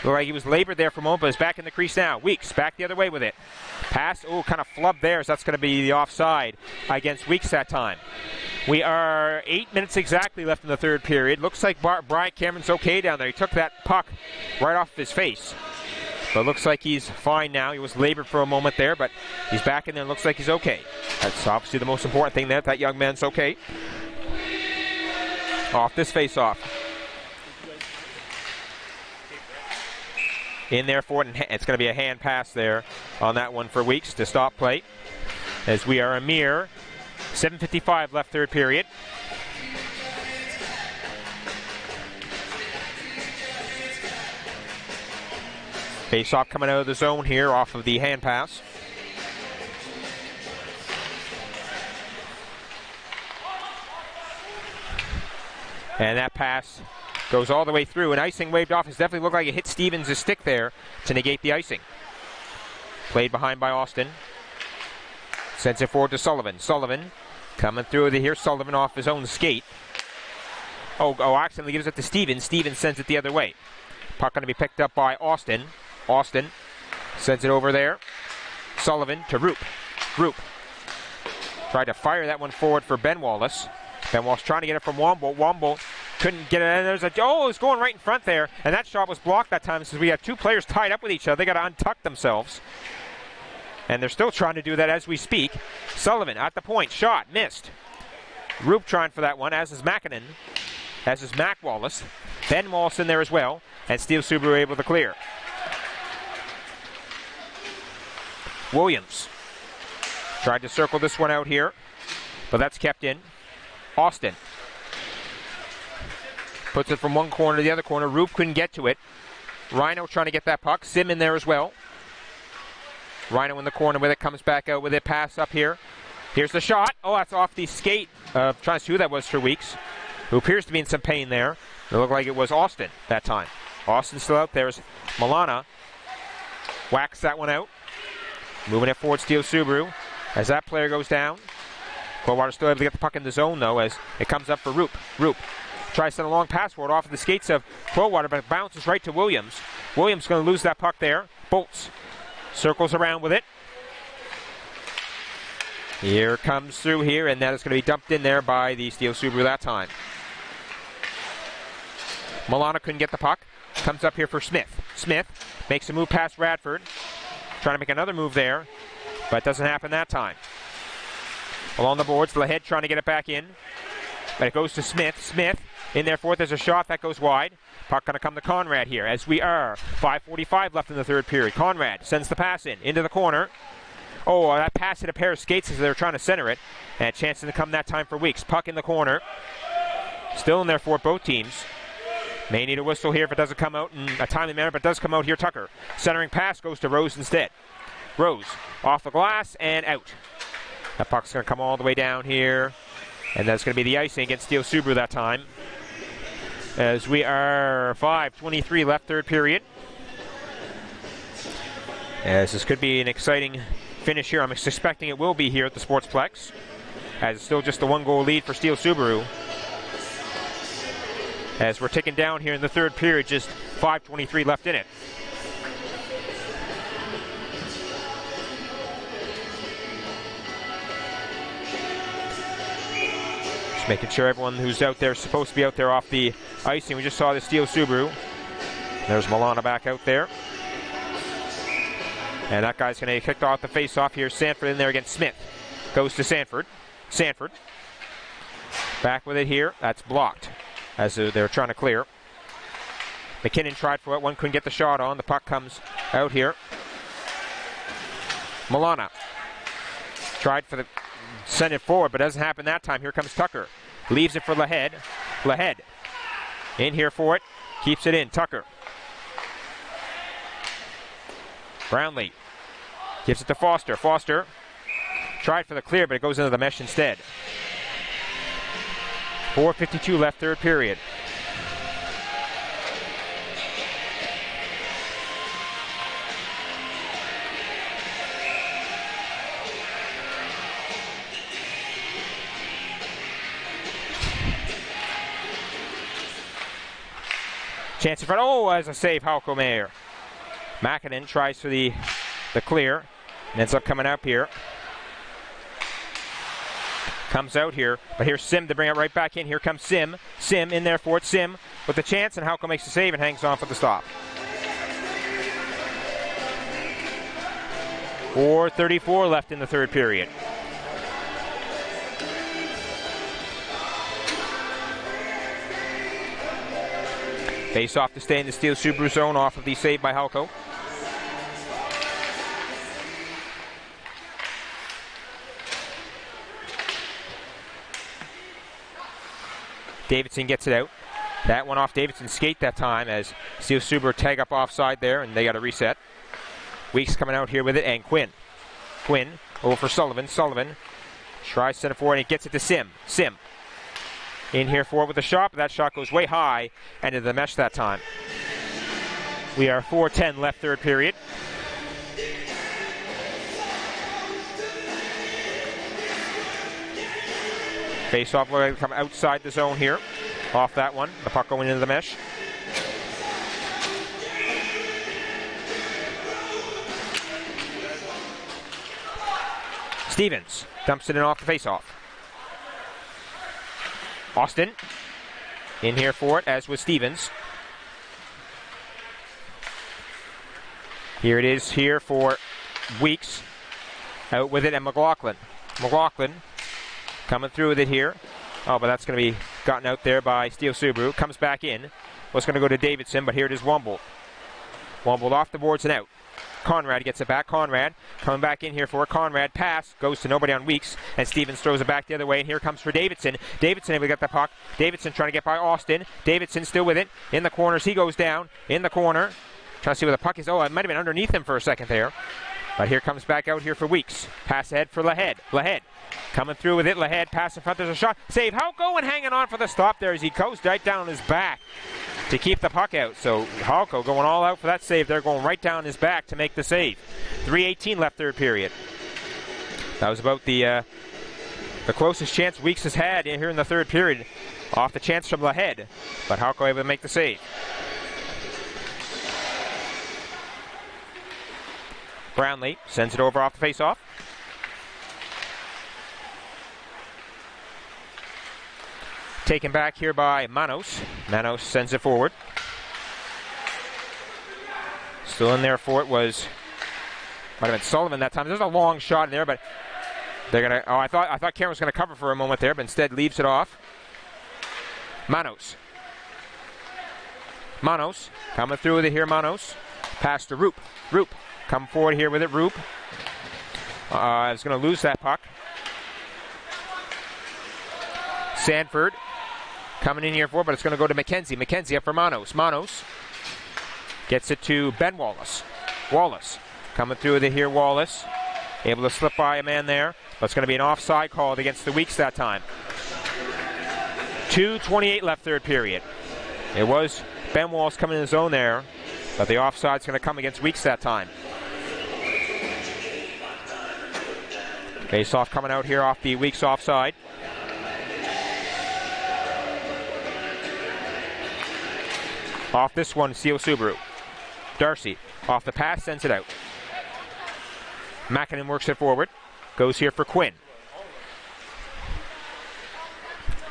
Speaker 1: Looked like he was labored there for a moment, but is back in the crease now. Weeks back the other way with it. Pass, kind of flubbed there, so that's going to be the offside against Weeks that time. We are 8 minutes exactly left in the third period. Looks like Bryant Cameron's okay down there. He took that puck right off his face. But looks like he's fine now. He was labored for a moment there, but he's back in there and looks like he's okay. That's obviously the most important thing there. That young man's okay. Off this face-off. In there for it, and it's going to be a hand pass there on that one for Weeks to stop play. As we are a mere 7:55 left third period. Face-off coming out of the zone here off of the hand pass. And that pass goes all the way through. And icing waved off. It definitely looked like it hit Stevens' stick there to negate the icing. Played behind by Austin. Sends it forward to Sullivan. Sullivan coming through here. Sullivan off his own skate. Accidentally gives it to Stevens. Stevens sends it the other way. Puck going to be picked up by Austin. Austin sends it over there. Sullivan to Roop. Roop tried to fire that one forward for Ben Wallace. Ben Wallace trying to get it from Womble. Womble couldn't get it. And there's it was going right in front there. And that shot was blocked that time since we had two players tied up with each other. They got to untuck themselves. And they're still trying to do that as we speak. Sullivan at the point. Shot. Missed. Roop trying for that one, as is Mackinnon. As is Mac Wallace. Ben Wallace in there as well. And Steele Subaru able to clear. Williams tried to circle this one out here, but that's kept in. Austin puts it from one corner to the other corner. Roop couldn't get to it. Rhino trying to get that puck. Sim in there as well. Rhino in the corner with it, comes back out with it. Pass up here. Here's the shot. That's off the skate. Trying to see who that was for Weeks, who appears to be in some pain there. It looked like it was Austin that time. Austin still out. There's Milana. Whacks that one out. Moving it forward, Steele Subaru. As that player goes down. Coldwater still able to get the puck in the zone, though, as it comes up for Roop. Roop tries to send a long pass forward off of the skates of Coldwater, but it bounces right to Williams. Williams going to lose that puck there. Bolts. Circles around with it. Here comes through here, and that is going to be dumped in there by the Steele Subaru that time. Milana couldn't get the puck. Comes up here for Smith. Smith makes a move past Radford. Trying to make another move there, but it doesn't happen that time. Along the boards, Lahead trying to get it back in, but it goes to Smith. Smith in there for it. There's a shot that goes wide. Puck going to come to Conrad here, as we are 5:45 left in the third period. Conrad sends the pass in into the corner. That pass hit a pair of skates as they were trying to center it, and a chance to come that time for Weeks. Puck in the corner, still in there for both teams. May need a whistle here if it doesn't come out in a timely manner, but it does come out here. Tucker. Centering pass goes to Rose instead. Rose off the glass and out. That puck's going to come all the way down here, and that's going to be the icing against Steele Subaru that time. As we are 5:23 left third period. As this could be an exciting finish here. I'm expecting it will be here at the Sportsplex, as it's still just a one-goal lead for Steele Subaru. As we're ticking down here in the third period, just 5:23 left in it. Just making sure everyone who's out there is supposed to be out there off the icing. We just saw the Steele Subaru. There's Milana back out there. And that guy's going to get kicked off the face-off here. Sanford in there against Smith. Goes to Sanford. Sanford. Back with it here. That's blocked, as they're trying to clear. McKinnon tried for it. One couldn't get the shot on. The puck comes out here. Milana tried for the send it forward, but doesn't happen that time. Here comes Tucker. Leaves it for Lahead. Lahead in here for it. Keeps it in. Tucker. Brownlee gives it to Foster. Foster tried for the clear, but it goes into the mesh instead. 4:52 left third period. Chance in front. As a save, Halko Mayer. Mackinnon tries for the clear and ends up coming up here. Comes out here, but here's Sim to bring it right back in. Here comes Sim. Sim in there for it. Sim with the chance, and Halko makes the save and hangs on for the stop. 4:34 left in the third period. Face off to stay in the Steele Subaru zone off of the save by Halko. Davidson gets it out. That one off Davidson's skate that time as Steele Subaru tag up offside there, and they got a reset. Weeks coming out here with it, and Quinn. Quinn over for Sullivan. Sullivan tries to center forward, and he gets it to Sim. Sim in here forward with a shot, but that shot goes way high and into the mesh that time. We are 4:10 left third period. Face off, we're going to come outside the zone here. Off that one, the puck going into the mesh. Stevens dumps it in off the face-off. Austin in here for it, as was Stevens. Here it is here for Weeks. Out with it, and McLaughlin. McLaughlin coming through with it here. Oh, but that's going to be gotten out there by Steele Subaru. Comes back in. Was going to go to Davidson, but here it is Womble. Womble off the boards and out. Conrad gets it back. Conrad coming back in here for it. Conrad pass goes to nobody on Weeks, and Stevens throws it back the other way, and here comes for Davidson. Davidson able to get the puck. Davidson trying to get by Austin. Davidson still with it. In the corners, he goes down. In the corner. Trying to see where the puck is. Oh, it might have been underneath him for a second there. But here comes back out here for Weeks. Pass ahead for Lahead. Lahead coming through with it. Lahead pass in front. There's a shot. Save. Halko and hanging on for the stop there as he goes right down on his back to keep the puck out. So Halko going all out for that save. They're going right down his back to make the save. 3:18 left third period. That was about the closest chance Weeks has had here in the third period. Off the chance from Lahead. But Halko able to make the save. Brownlee sends it over off the face-off. Taken back here by Manos. Manos sends it forward. Still in there for it was, might have been Sullivan that time. There's a long shot in there, but they're gonna. Oh, I thought Cameron was gonna cover for a moment there, but instead leaves it off. Manos. Manos coming through with it here. Manos pass to Roop. Roop. Come forward here with it, Roop. Is going to lose that puck. Sanford coming in here for it, but it's going to go to McKenzie. McKenzie up for Manos. Manos gets it to Ben Wallace. Wallace coming through with it here, Wallace. Able to slip by a man there, but it's going to be an offside called against the Weeks that time. 2:28 left third period. It was Ben Wallace coming in the zone there, but the offside's going to come against Weeks that time. Face-off coming out here off the Weeks offside. Off this one, Steele Subaru. Darcy off the pass, sends it out. Mackinnon works it forward. Goes here for Quinn.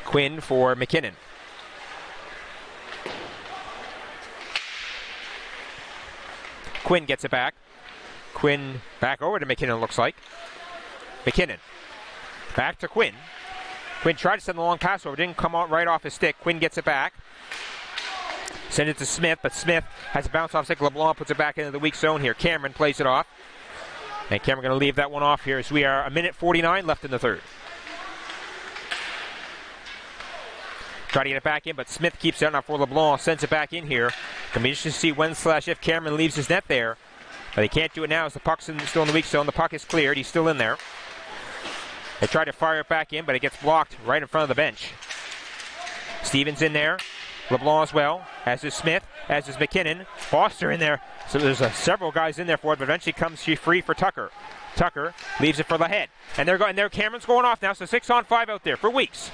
Speaker 1: Quinn for McKinnon. Quinn gets it back. Quinn back over to McKinnon, looks like. McKinnon back to Quinn. Quinn tried to send the long pass over, didn't come out right off his stick. Quinn gets it back. Send it to Smith, but Smith has a bounce off stick. LeBlanc puts it back into the weak zone here. Cameron plays it off. And Cameron going to leave that one off here as we are 1:49 left in the third. Try to get it back in, but Smith keeps it out now for LeBlanc. Sends it back in here. Can be interesting to see when/if Cameron leaves his net there. But he can't do it now as the puck's still in the weak zone. The puck is cleared. He's still in there. They try to fire it back in, but it gets blocked right in front of the bench. Stevens in there. LeBlanc as well, as is Smith, as is McKinnon. Foster in there. So there's several guys in there for it, but eventually comes free for Tucker. Tucker leaves it for Lahead. And Cameron's going off now, so 6-on-5 out there for Weeks.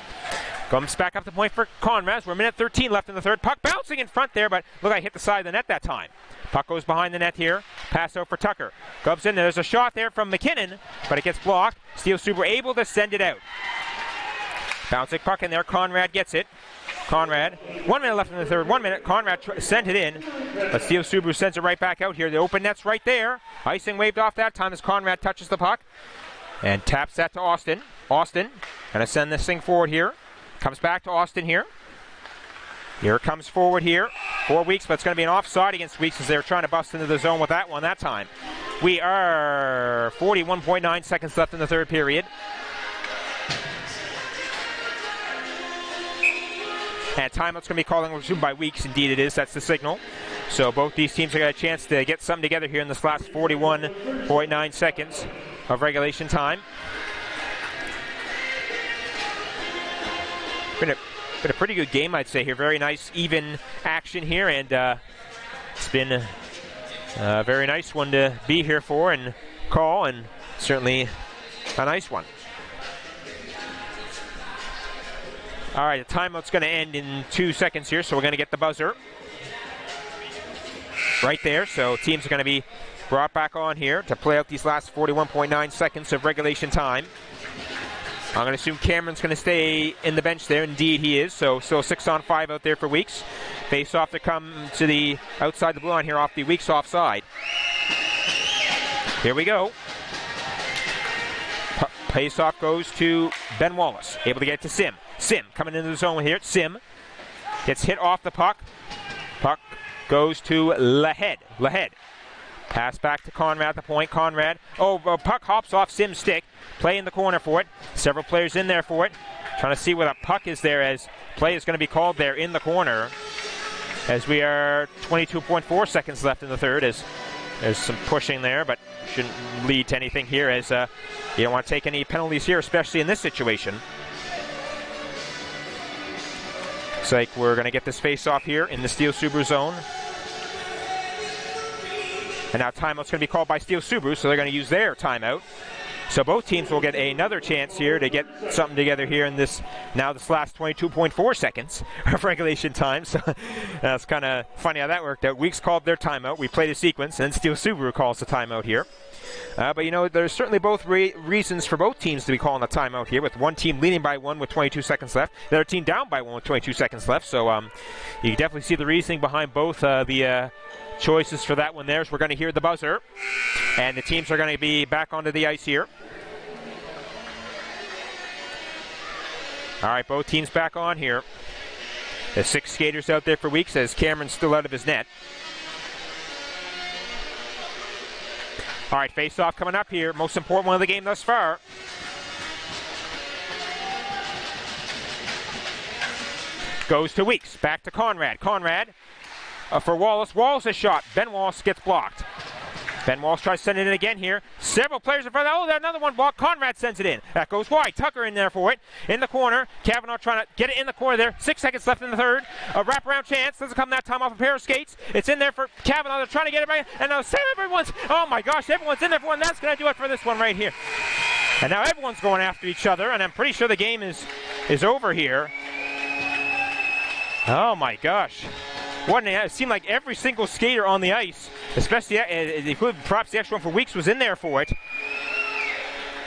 Speaker 1: Comes back up the point for Conrad. We're 1:13 left in the third. Puck bouncing in front there, but look, I hit the side of the net that time. Puck goes behind the net here. Pass out for Tucker. Comes in. There's a shot there from McKinnon, but it gets blocked. Steele Subaru able to send it out. Bouncing puck in there. Conrad gets it. Conrad. 1 minute left in the third. 1 minute. Conrad sent it in. But Steele Subaru sends it right back out here. The open net's right there. Icing waved off that time as Conrad touches the puck. And taps that to Austin. Austin going to send this thing forward here. Comes back to Austin here. Here it comes forward here. 4 Weeks, but it's going to be an offside against Weeks as they're trying to bust into the zone with that one that time. We are 41.9 seconds left in the third period. And timeout's going to be calling resumed by Weeks. Indeed it is. That's the signal. So both these teams have got a chance to get something together here in this last 41.9 seconds of regulation time. Been a pretty good game, I'd say here. Very nice, even action here, and it's been a very nice one to be here for and call, and certainly a nice one. All right, the timeout's going to end in 2 seconds here, so we're going to get the buzzer right there. So teams are going to be brought back on here to play out these last 41.9 seconds of regulation time. I'm going to assume Cameron's going to stay in the bench there. Indeed, he is. So still 6-on-5 out there for Weeks. Face off to come to the outside the blue line here off the Weeks offside. Here we go. Face off goes to Ben Wallace. Able to get it to Sim. Sim coming into the zone here. Sim gets hit off the puck. Puck goes to Lahead. Lahead. Pass back to Conrad at the point. Conrad. Puck hops off Sim's stick. Play in the corner for it. Several players in there for it. Trying to see where the puck is there as play is going to be called there in the corner. As we are 22.4 seconds left in the third. As there's some pushing there, but shouldn't lead to anything here as you don't want to take any penalties here, especially in this situation. Looks like we're going to get this face off here in the Steele Subaru zone. And now timeout's going to be called by Steele Subaru, so they're going to use their timeout. So both teams will get another chance here to get something together here in this last 22.4 seconds of regulation time. So that's kind of funny how that worked out. Weeks called their timeout. We played a sequence, and then Steele Subaru calls the timeout here. But, you know, there's certainly both reasons for both teams to be calling a timeout here, with one team leading by one with 22 seconds left, the other team down by one with 22 seconds left. So you can definitely see the reasoning behind both the choices for that one there. So we're going to hear the buzzer, and the teams are going to be back onto the ice here. All right, both teams back on here. There's 6 skaters out there for Weeks as Cameron's still out of his net. All right, face-off coming up here. Most important one of the game thus far. Goes to Weeks. Back to Conrad. Conrad for Wallace. Wallace's shot. Ben Wallace gets blocked. Ben Wallace tries to send it in again here. Several players in front of that. Oh, another one blocked. Conrad sends it in. That goes wide. Tucker in there for it. In the corner. Kavanaugh trying to get it in the corner there. 6 seconds left in the third. A wraparound chance. Doesn't come that time off a pair of skates. It's in there for Kavanaugh. They're trying to get it right. And now everyone's, oh my gosh, everyone's in there for one. That's going to do it for this one right here. And now everyone's going after each other. And I'm pretty sure the game is over here. Oh my gosh. It seemed like every single skater on the ice, especially perhaps the extra one for Weeks, was in there for it.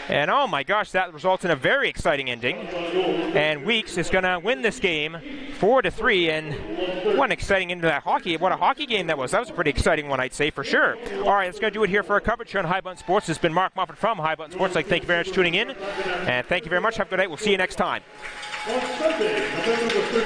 Speaker 1: And oh my gosh, that results in a very exciting ending. And Weeks is going to win this game 4-3. And what an exciting end to that hockey. What a hockey game that was. That was a pretty exciting one, I'd say, for sure. All right, that's going to do it here for our coverage here on High Button Sports. This has been Mark Muffin from High Button Sports. Thank you very much for tuning in. And thank you very much. Have a good night. We'll see you next time.
Speaker 2: On Sunday, November the 13th.